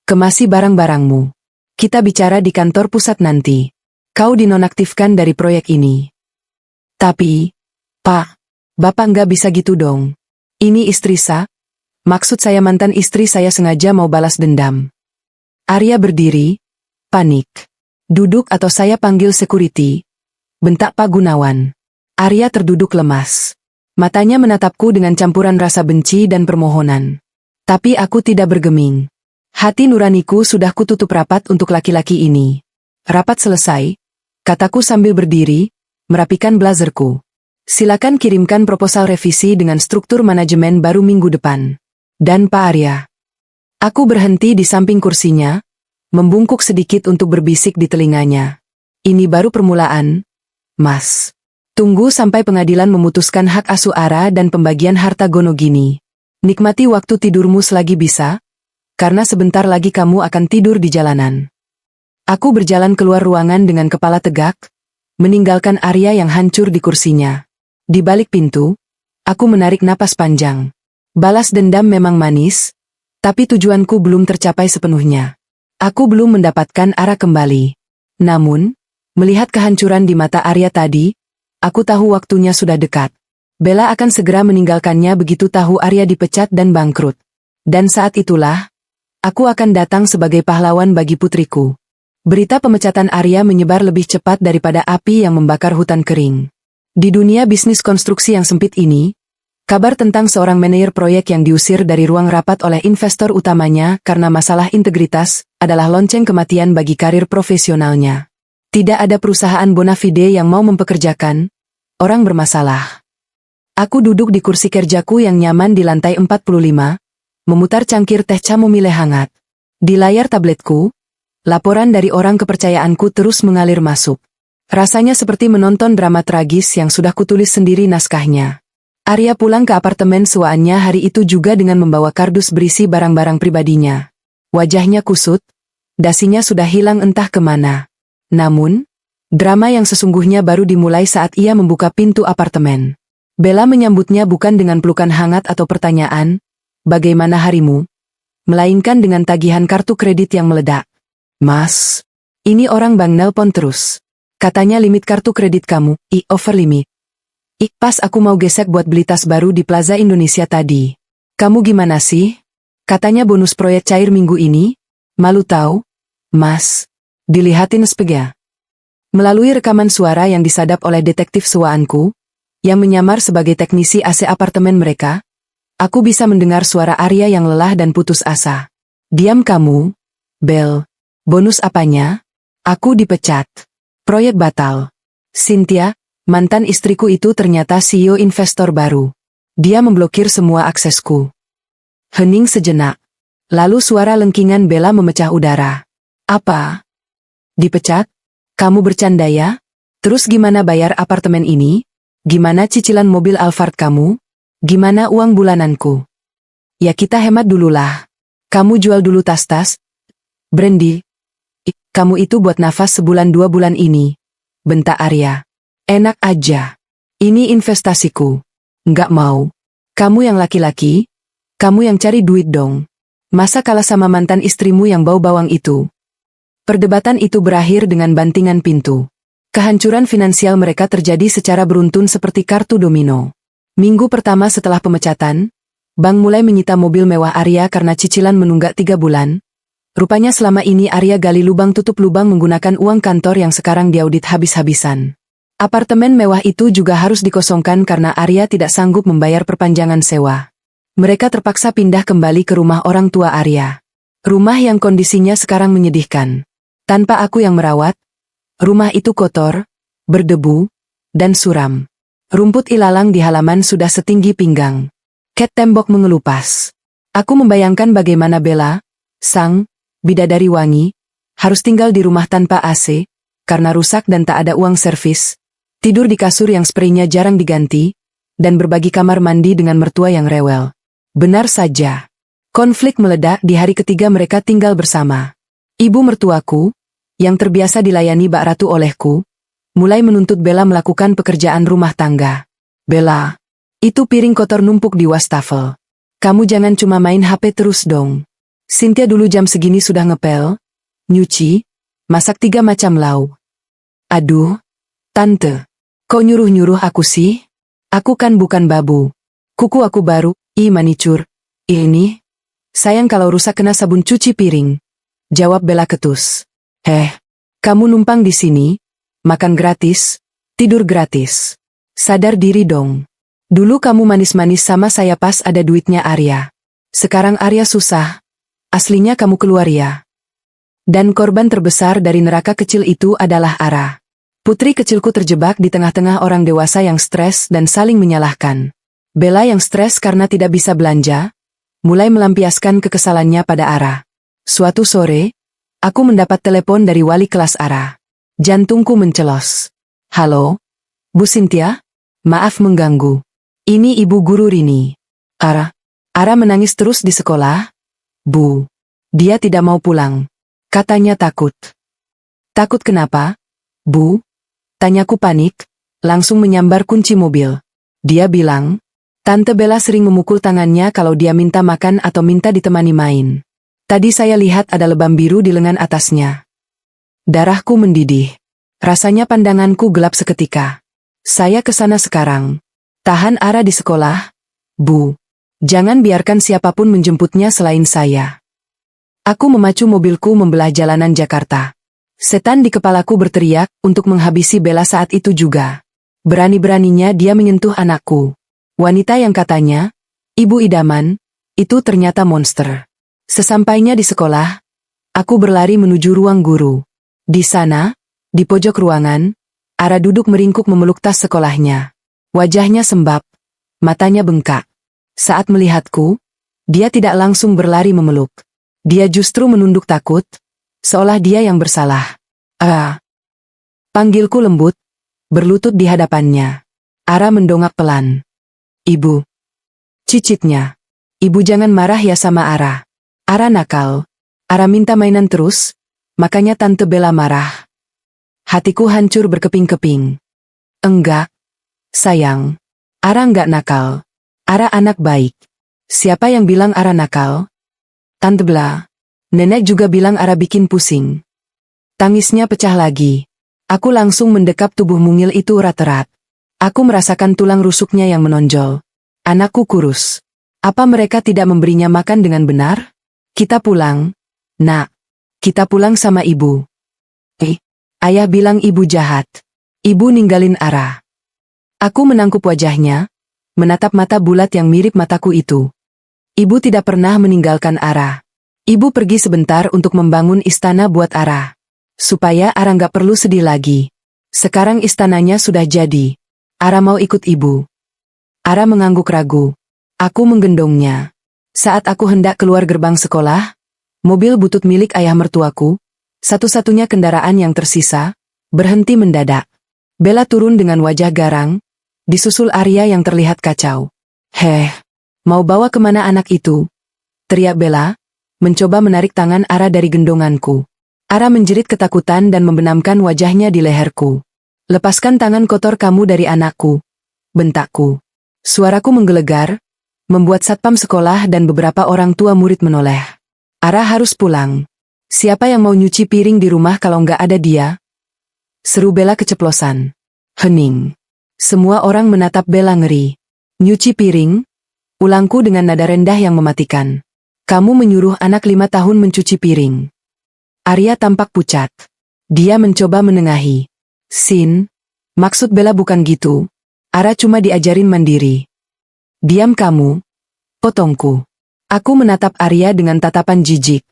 kemasi barang-barangmu. Kita bicara di kantor pusat nanti. Kau dinonaktifkan dari proyek ini. Tapi, Pak, Bapak nggak bisa gitu dong. Ini istri maksud saya mantan istri saya sengaja mau balas dendam. Arya berdiri, panik. Duduk atau saya panggil security. Bentak Pak Gunawan. Arya terduduk lemas. Matanya menatapku dengan campuran rasa benci dan permohonan. Tapi aku tidak bergeming. Hati nuraniku sudah kututup rapat untuk laki-laki ini. Rapat selesai, kataku sambil berdiri, merapikan blazerku. Silakan kirimkan proposal revisi dengan struktur manajemen baru minggu depan. Dan Pak Arya. Aku berhenti di samping kursinya, membungkuk sedikit untuk berbisik di telinganya. Ini baru permulaan, Mas. Tunggu sampai pengadilan memutuskan hak asuh Ara dan pembagian harta gono gini. Nikmati waktu tidurmu selagi bisa, karena sebentar lagi kamu akan tidur di jalanan. Aku berjalan keluar ruangan dengan kepala tegak, meninggalkan Arya yang hancur di kursinya. Di balik pintu, aku menarik napas panjang. Balas dendam memang manis, tapi tujuanku belum tercapai sepenuhnya. Aku belum mendapatkan Ara kembali. Namun, melihat kehancuran di mata Arya tadi, aku tahu waktunya sudah dekat. Bella akan segera meninggalkannya begitu tahu Arya dipecat dan bangkrut. Dan saat itulah, aku akan datang sebagai pahlawan bagi putriku. Berita pemecatan Arya menyebar lebih cepat daripada api yang membakar hutan kering. Di dunia bisnis konstruksi yang sempit ini, kabar tentang seorang manajer proyek yang diusir dari ruang rapat oleh investor utamanya karena masalah integritas adalah lonceng kematian bagi karir profesionalnya. Tidak ada perusahaan bona fide yang mau mempekerjakan orang bermasalah. Aku duduk di kursi kerjaku yang nyaman di lantai 45, memutar cangkir teh chamomile hangat. Di layar tabletku, laporan dari orang kepercayaanku terus mengalir masuk. Rasanya seperti menonton drama tragis yang sudah kutulis sendiri naskahnya. Arya pulang ke apartemen sewaannya hari itu juga dengan membawa kardus berisi barang-barang pribadinya. Wajahnya kusut, dasinya sudah hilang entah kemana. Namun, drama yang sesungguhnya baru dimulai saat ia membuka pintu apartemen. Bella menyambutnya bukan dengan pelukan hangat atau pertanyaan, "Bagaimana harimu?" melainkan dengan tagihan kartu kredit yang meledak. "Mas, ini orang Bang nelpon terus. Katanya limit kartu kredit kamu, over limit. Pas aku mau gesek buat beli tas baru di Plaza Indonesia tadi. Kamu gimana sih? Katanya bonus proyek cair minggu ini? Malu tahu, Mas." Dilihatin spega. Melalui rekaman suara yang disadap oleh detektif sewaanku, yang menyamar sebagai teknisi AC apartemen mereka, aku bisa mendengar suara Arya yang lelah dan putus asa. "Diam kamu, Bel. Bonus apanya? Aku dipecat. Proyek batal. Cynthia, mantan istriku itu ternyata CEO investor baru. Dia memblokir semua aksesku." Hening sejenak. Lalu suara lengkingan Bella memecah udara. "Apa? Dipecat? Kamu bercanda ya? Terus gimana bayar apartemen ini? Gimana cicilan mobil Alphard kamu? Gimana uang bulananku?" "Ya kita hemat dululah. Kamu jual dulu tas-tas. Brandy. Kamu itu buat nafas sebulan 2 bulan ini," bentak Arya. "Enak aja. Ini investasiku." "Nggak mau. Kamu yang laki-laki, kamu yang cari duit dong. Masa kalah sama mantan istrimu yang bau bawang itu?" Perdebatan itu berakhir dengan bantingan pintu. Kehancuran finansial mereka terjadi secara beruntun seperti kartu domino. Minggu pertama setelah pemecatan, bank mulai menyita mobil mewah Arya karena cicilan menunggak 3 bulan. Rupanya selama ini Arya gali lubang tutup lubang menggunakan uang kantor yang sekarang diaudit habis-habisan. Apartemen mewah itu juga harus dikosongkan karena Arya tidak sanggup membayar perpanjangan sewa. Mereka terpaksa pindah kembali ke rumah orang tua Arya. Rumah yang kondisinya sekarang menyedihkan. Tanpa aku yang merawat, rumah itu kotor, berdebu, dan suram. Rumput ilalang di halaman sudah setinggi pinggang. Cat tembok mengelupas. Aku membayangkan bagaimana Bella, sang bidadari wangi, harus tinggal di rumah tanpa AC, karena rusak dan tak ada uang servis, tidur di kasur yang spraynya jarang diganti, dan berbagi kamar mandi dengan mertua yang rewel. Benar saja. Konflik meledak di hari ketiga mereka tinggal bersama. Ibu mertuaku, yang terbiasa dilayani Bak Ratu olehku, mulai menuntut Bella melakukan pekerjaan rumah tangga. "Bella, itu piring kotor numpuk di wastafel. Kamu jangan cuma main HP terus dong. Cynthia dulu jam segini sudah ngepel, nyuci, masak 3 macam lauk." "Aduh, Tante, kok nyuruh-nyuruh aku sih? Aku kan bukan babu. Kuku aku baru, manicure. Ini, sayang kalau rusak kena sabun cuci piring," jawab Bella ketus. Kamu numpang di sini, makan gratis, tidur gratis. Sadar diri dong. Dulu kamu manis-manis sama saya pas ada duitnya Arya. Sekarang Arya susah. Aslinya kamu keluar ya. Dan korban terbesar dari neraka kecil itu adalah Ara. Putri kecilku terjebak di tengah-tengah orang dewasa yang stres dan saling menyalahkan. Bella yang stres karena tidak bisa belanja, mulai melampiaskan kekesalannya pada Ara. Suatu sore, aku mendapat telepon dari wali kelas Ara. Jantungku mencelos. "Halo, Bu Cynthia? Maaf mengganggu. Ini Ibu Guru Rini." Ara menangis terus di sekolah. "Bu, dia tidak mau pulang. Katanya takut." "Takut kenapa, Bu?" Tanyaku panik, langsung menyambar kunci mobil. Dia bilang, Tante Bella sering memukul tangannya kalau dia minta makan atau minta ditemani main. Tadi saya lihat ada lebam biru di lengan atasnya. Darahku mendidih. Rasanya pandanganku gelap seketika. "Saya ke sana sekarang. Tahan Ara di sekolah, Bu. Jangan biarkan siapapun menjemputnya selain saya." Aku memacu mobilku membelah jalanan Jakarta. Setan di kepalaku berteriak untuk menghabisi Bella saat itu juga. Berani-beraninya dia menyentuh anakku. Wanita yang katanya, ibu idaman, itu ternyata monster. Sesampainya di sekolah, aku berlari menuju ruang guru. Di sana, di pojok ruangan, Ara duduk meringkuk memeluk tas sekolahnya. Wajahnya sembab, matanya bengkak. Saat melihatku, dia tidak langsung berlari memeluk. Dia justru menunduk takut, seolah dia yang bersalah. Panggilku lembut, berlutut di hadapannya. Ara mendongak pelan. Ibu. Cicitnya. Ibu jangan marah ya sama Ara. Ara nakal. Ara minta mainan terus, makanya Tante Bella marah. Hatiku hancur berkeping-keping. Enggak. Sayang. Ara enggak nakal. Ara anak baik. Siapa yang bilang Ara nakal? Tante Bella. Nenek juga bilang Ara bikin pusing. Tangisnya pecah lagi. Aku langsung mendekap tubuh mungil itu erat-erat. Aku merasakan tulang rusuknya yang menonjol. Anakku kurus. Apa mereka tidak memberinya makan dengan benar? Kita pulang. Nak. Kita pulang sama ibu. Ayah bilang ibu jahat. Ibu ninggalin Ara. Aku menangkup wajahnya, menatap mata bulat yang mirip mataku itu. Ibu tidak pernah meninggalkan Ara. Ibu pergi sebentar untuk membangun istana buat Ara. Supaya Ara nggak perlu sedih lagi. Sekarang istananya sudah jadi. Ara mau ikut ibu. Ara mengangguk ragu. Aku menggendongnya. Saat aku hendak keluar gerbang sekolah, mobil butut milik ayah mertuaku, satu-satunya kendaraan yang tersisa, berhenti mendadak. Bella turun dengan wajah garang, disusul Arya yang terlihat kacau. Mau bawa kemana anak itu? Teriak Bella, mencoba menarik tangan Ara dari gendonganku. Ara menjerit ketakutan dan membenamkan wajahnya di leherku. Lepaskan tangan kotor kamu dari anakku. Bentakku. Suaraku menggelegar, membuat satpam sekolah dan beberapa orang tua murid menoleh. Ara harus pulang. Siapa yang mau nyuci piring di rumah kalau nggak ada dia? Seru Bella keceplosan. Hening. Semua orang menatap Bella ngeri. Nyuci piring? Ulangku dengan nada rendah yang mematikan. Kamu menyuruh anak 5 tahun mencuci piring. Arya tampak pucat. Dia mencoba menengahi. Sin, maksud Bella bukan gitu. Ara cuma diajarin mandiri. Diam kamu. Potongku. Aku menatap Arya dengan tatapan jijik.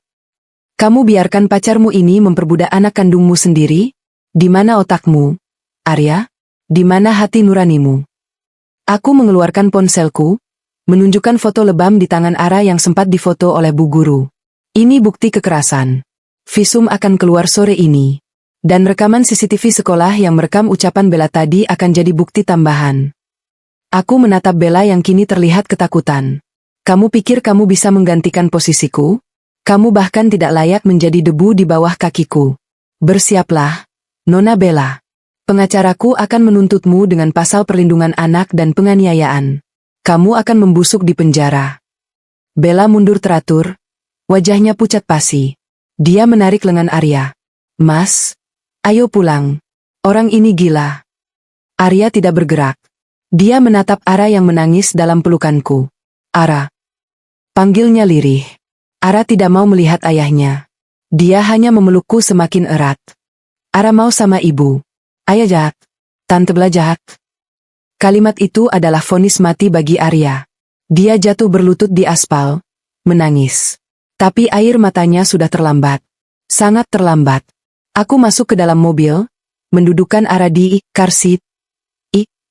Kamu biarkan pacarmu ini memperbudak anak kandungmu sendiri? Di mana otakmu? Arya? Di mana hati nuranimu? Aku mengeluarkan ponselku, menunjukkan foto lebam di tangan Ara yang sempat difoto oleh Bu Guru. Ini bukti kekerasan. Visum akan keluar sore ini. Dan rekaman CCTV sekolah yang merekam ucapan Bella tadi akan jadi bukti tambahan. Aku menatap Bella yang kini terlihat ketakutan. Kamu pikir kamu bisa menggantikan posisiku? Kamu bahkan tidak layak menjadi debu di bawah kakiku. Bersiaplah, Nona Bella. Pengacaraku akan menuntutmu dengan pasal perlindungan anak dan penganiayaan. Kamu akan membusuk di penjara. Bella mundur teratur, wajahnya pucat pasi. Dia menarik lengan Arya. Mas, ayo pulang. Orang ini gila. Arya tidak bergerak. Dia menatap Ara yang menangis dalam pelukanku. Ara. Panggilnya lirih. Ara tidak mau melihat ayahnya. Dia hanya memelukku semakin erat. Ara mau sama ibu. Ayah jahat. Tante Bella jahat. Kalimat itu adalah vonis mati bagi Arya. Dia jatuh berlutut di aspal, menangis. Tapi air matanya sudah terlambat. Sangat terlambat. Aku masuk ke dalam mobil, mendudukkan Ara di car seat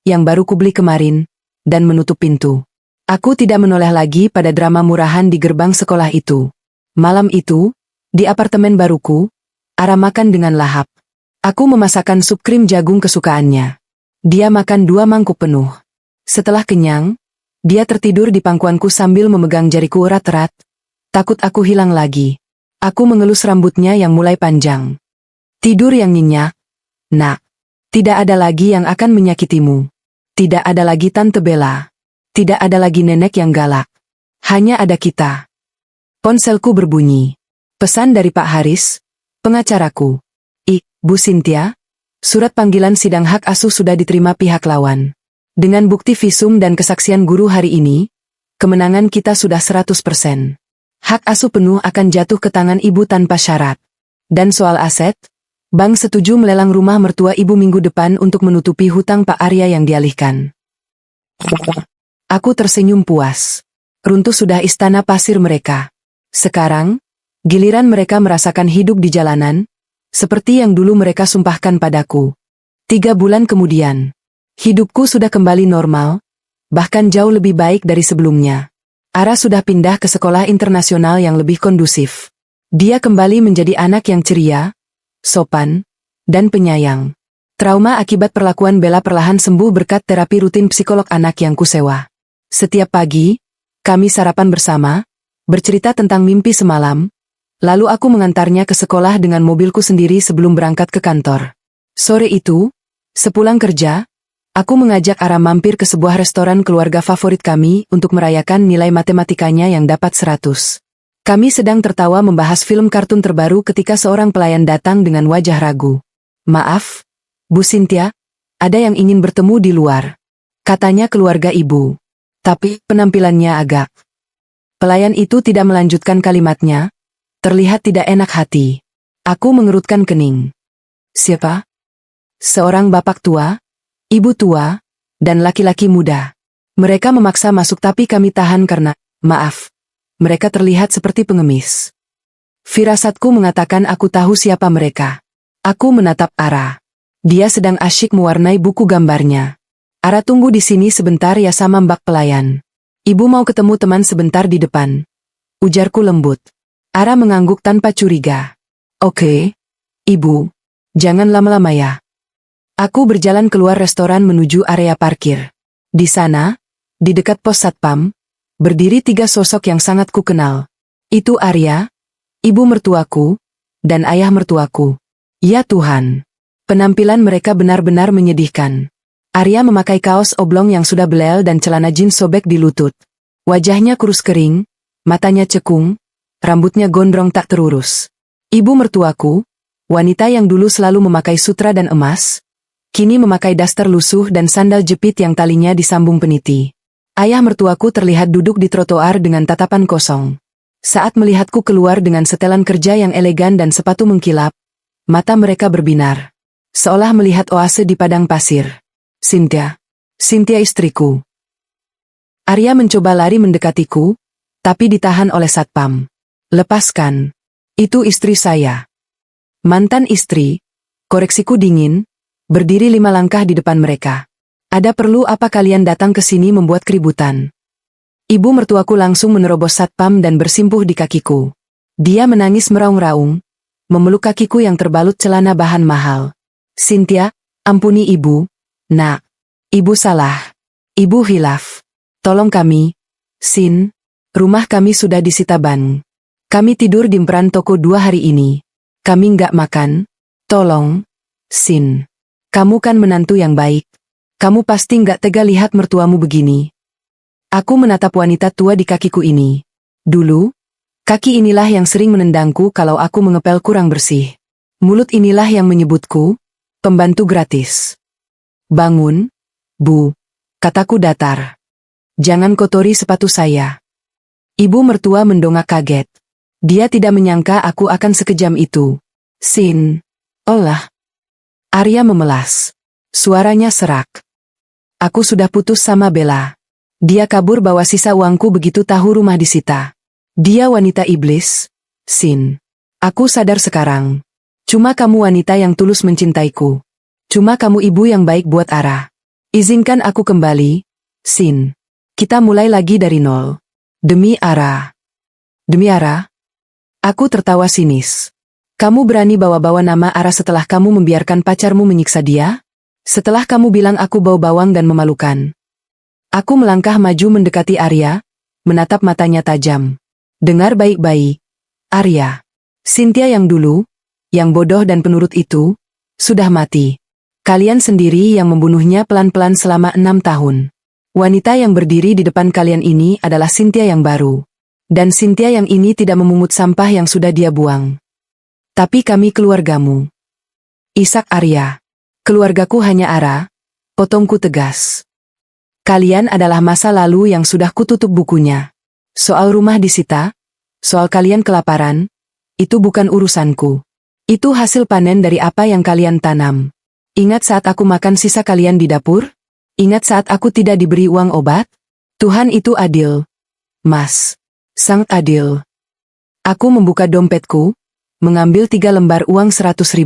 yang baru kubeli kemarin, dan menutup pintu. Aku tidak menoleh lagi pada drama murahan di gerbang sekolah itu. Malam itu, di apartemen baruku, Ara makan dengan lahap. Aku memasakkan sup krim jagung kesukaannya. Dia makan 2 mangkuk penuh. Setelah kenyang, dia tertidur di pangkuanku sambil memegang jariku erat-erat. Takut aku hilang lagi. Aku mengelus rambutnya yang mulai panjang. Tidur yang nyenyak. Nak, tidak ada lagi yang akan menyakitimu. Tidak ada lagi Tante Bella. Tidak ada lagi nenek yang galak. Hanya ada kita. Ponselku berbunyi. Pesan dari Pak Haris, pengacaraku. Bu Cynthia, surat panggilan sidang hak asuh sudah diterima pihak lawan. Dengan bukti visum dan kesaksian guru hari ini, kemenangan kita sudah 100%. Hak asuh penuh akan jatuh ke tangan ibu tanpa syarat. Dan soal aset, Bank setuju melelang rumah mertua ibu minggu depan untuk menutupi hutang Pak Arya yang dialihkan. Aku tersenyum puas. Runtuh sudah istana pasir mereka. Sekarang, giliran mereka merasakan hidup di jalanan, seperti yang dulu mereka sumpahkan padaku. 3 bulan kemudian, hidupku sudah kembali normal, bahkan jauh lebih baik dari sebelumnya. Ara sudah pindah ke sekolah internasional yang lebih kondusif. Dia kembali menjadi anak yang ceria, sopan, dan penyayang. Trauma akibat perlakuan Bella perlahan sembuh berkat terapi rutin psikolog anak yang kusewa. Setiap pagi, kami sarapan bersama, bercerita tentang mimpi semalam, lalu aku mengantarnya ke sekolah dengan mobilku sendiri sebelum berangkat ke kantor. Sore itu, sepulang kerja, aku mengajak Ara mampir ke sebuah restoran keluarga favorit kami untuk merayakan nilai matematikanya yang dapat 100. Kami sedang tertawa membahas film kartun terbaru ketika seorang pelayan datang dengan wajah ragu. "Maaf, Bu Cynthia, ada yang ingin bertemu di luar," katanya keluarga ibu. Tapi penampilannya agak. Pelayan itu tidak melanjutkan kalimatnya, terlihat tidak enak hati. Aku mengerutkan kening. Siapa? Seorang bapak tua, ibu tua, dan laki-laki muda. Mereka memaksa masuk tapi kami tahan karena, maaf, mereka terlihat seperti pengemis. Firasatku mengatakan aku tahu siapa mereka. Aku menatap Ara. Dia sedang asyik mewarnai buku gambarnya. Ara, tunggu di sini sebentar ya sama Mbak pelayan. Ibu mau ketemu teman sebentar di depan. Ujarku lembut. Ara mengangguk tanpa curiga. Oke, Ibu. Jangan lama-lama ya. Aku berjalan keluar restoran menuju area parkir. Di sana, di dekat pos satpam, berdiri 3 sosok yang sangat kukenal. Itu Arya, ibu mertuaku, dan ayah mertuaku. Ya Tuhan. Penampilan mereka benar-benar menyedihkan. Arya memakai kaos oblong yang sudah belel dan celana jeans sobek di lutut. Wajahnya kurus kering, matanya cekung, rambutnya gondrong tak terurus. Ibu mertuaku, wanita yang dulu selalu memakai sutra dan emas, kini memakai daster lusuh dan sandal jepit yang talinya disambung peniti. Ayah mertuaku terlihat duduk di trotoar dengan tatapan kosong. Saat melihatku keluar dengan setelan kerja yang elegan dan sepatu mengkilap, mata mereka berbinar, seolah melihat oase di padang pasir. Cynthia istriku. Arya mencoba lari mendekatiku, tapi ditahan oleh satpam. Lepaskan. Itu istri saya. Mantan istri, koreksiku dingin, berdiri 5 langkah di depan mereka. Ada perlu apa kalian datang ke sini membuat keributan? Ibu mertuaku langsung menerobos satpam dan bersimpuh di kakiku. Dia menangis meraung-raung, memeluk kakiku yang terbalut celana bahan mahal. Cynthia, ampuni ibu. Nak, ibu salah. Ibu hilaf. Tolong kami, Sin. Rumah kami sudah disita bank. Kami tidur di emperan toko 2 hari ini. Kami nggak makan. Tolong, Sin. Kamu kan menantu yang baik. Kamu pasti nggak tega lihat mertuamu begini. Aku menatap wanita tua di kakiku ini. Dulu, kaki inilah yang sering menendangku kalau aku mengepel kurang bersih. Mulut inilah yang menyebutku, pembantu gratis. Bangun, Bu, kataku datar. Jangan kotori sepatu saya. Ibu mertua mendongak kaget. Dia tidak menyangka aku akan sekejam itu. Sin. Olah. Arya memelas. Suaranya serak. Aku sudah putus sama Bella. Dia kabur bawa sisa uangku begitu tahu rumah disita. Dia wanita iblis, Sin. Aku sadar sekarang. Cuma kamu wanita yang tulus mencintaiku. Cuma kamu ibu yang baik buat Ara. Izinkan aku kembali, Sin. Kita mulai lagi dari nol. Demi Ara. Demi Ara? Aku tertawa sinis. Kamu berani bawa-bawa nama Ara setelah kamu membiarkan pacarmu menyiksa dia? Setelah kamu bilang aku bau bawang dan memalukan. Aku melangkah maju mendekati Arya, menatap matanya tajam. Dengar baik-baik, Arya. Cynthia yang dulu, yang bodoh dan penurut itu, sudah mati. Kalian sendiri yang membunuhnya pelan-pelan selama 6 tahun. Wanita yang berdiri di depan kalian ini adalah Cynthia yang baru. Dan Cynthia yang ini tidak memungut sampah yang sudah dia buang. Tapi kami keluargamu. Ishak Arya. Keluargaku hanya Ara, potongku tegas. Kalian adalah masa lalu yang sudah kututup bukunya. Soal rumah disita, soal kalian kelaparan, itu bukan urusanku. Itu hasil panen dari apa yang kalian tanam. Ingat saat aku makan sisa kalian di dapur? Ingat saat aku tidak diberi uang obat? Tuhan itu adil. Mas. Sangat adil. Aku membuka dompetku, mengambil 3 lembar uang 100.000.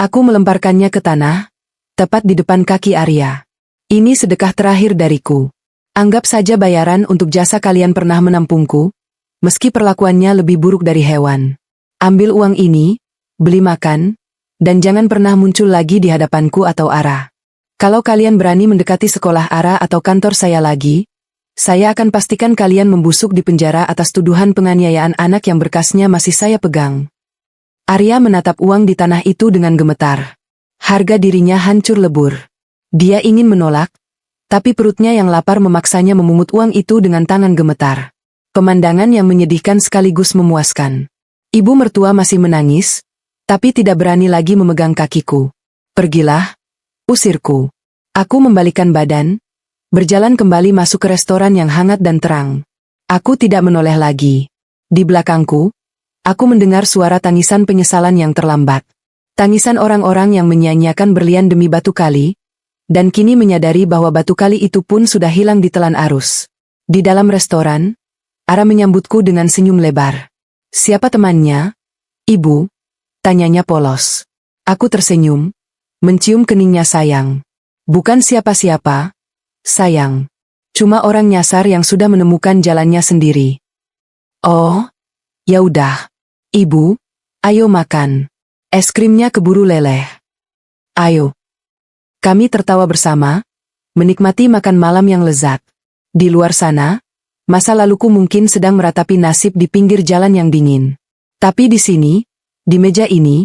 Aku melemparkannya ke tanah, tepat di depan kaki Arya. Ini sedekah terakhir dariku. Anggap saja bayaran untuk jasa kalian pernah menampungku, meski perlakuannya lebih buruk dari hewan. Ambil uang ini, beli makan, dan jangan pernah muncul lagi di hadapanku atau Ara. Kalau kalian berani mendekati sekolah Ara atau kantor saya lagi, saya akan pastikan kalian membusuk di penjara atas tuduhan penganiayaan anak yang berkasnya masih saya pegang. Arya menatap uang di tanah itu dengan gemetar. Harga dirinya hancur lebur. Dia ingin menolak, tapi perutnya yang lapar memaksanya memungut uang itu dengan tangan gemetar. Pemandangan yang menyedihkan sekaligus memuaskan. Ibu mertua masih menangis, tapi tidak berani lagi memegang kakiku. Pergilah, usirku. Aku membalikan badan, berjalan kembali masuk ke restoran yang hangat dan terang. Aku tidak menoleh lagi. Di belakangku, aku mendengar suara tangisan penyesalan yang terlambat. Tangisan orang-orang yang menyia-nyiakan berlian demi batu kali, dan kini menyadari bahwa batu kali itu pun sudah hilang ditelan arus. Di dalam restoran, Ara menyambutku dengan senyum lebar. Siapa temannya? Ibu? Tanyanya polos. Aku tersenyum, mencium keningnya sayang. Bukan siapa-siapa, sayang. Cuma orang nyasar yang sudah menemukan jalannya sendiri. Oh, ya udah. Ibu, ayo makan. Es krimnya keburu leleh. Ayo. Kami tertawa bersama, menikmati makan malam yang lezat. Di luar sana, masa laluku mungkin sedang meratapi nasib di pinggir jalan yang dingin. Tapi di sini, di meja ini,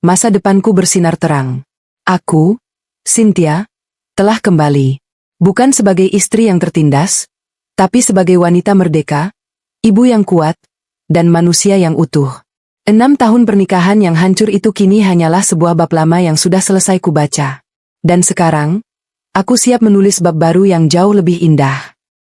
masa depanku bersinar terang. Aku, Cynthia, telah kembali. Bukan sebagai istri yang tertindas, tapi sebagai wanita merdeka, ibu yang kuat, dan manusia yang utuh. 6 tahun pernikahan yang hancur itu kini hanyalah sebuah bab lama yang sudah selesai kubaca. Dan sekarang, aku siap menulis bab baru yang jauh lebih indah.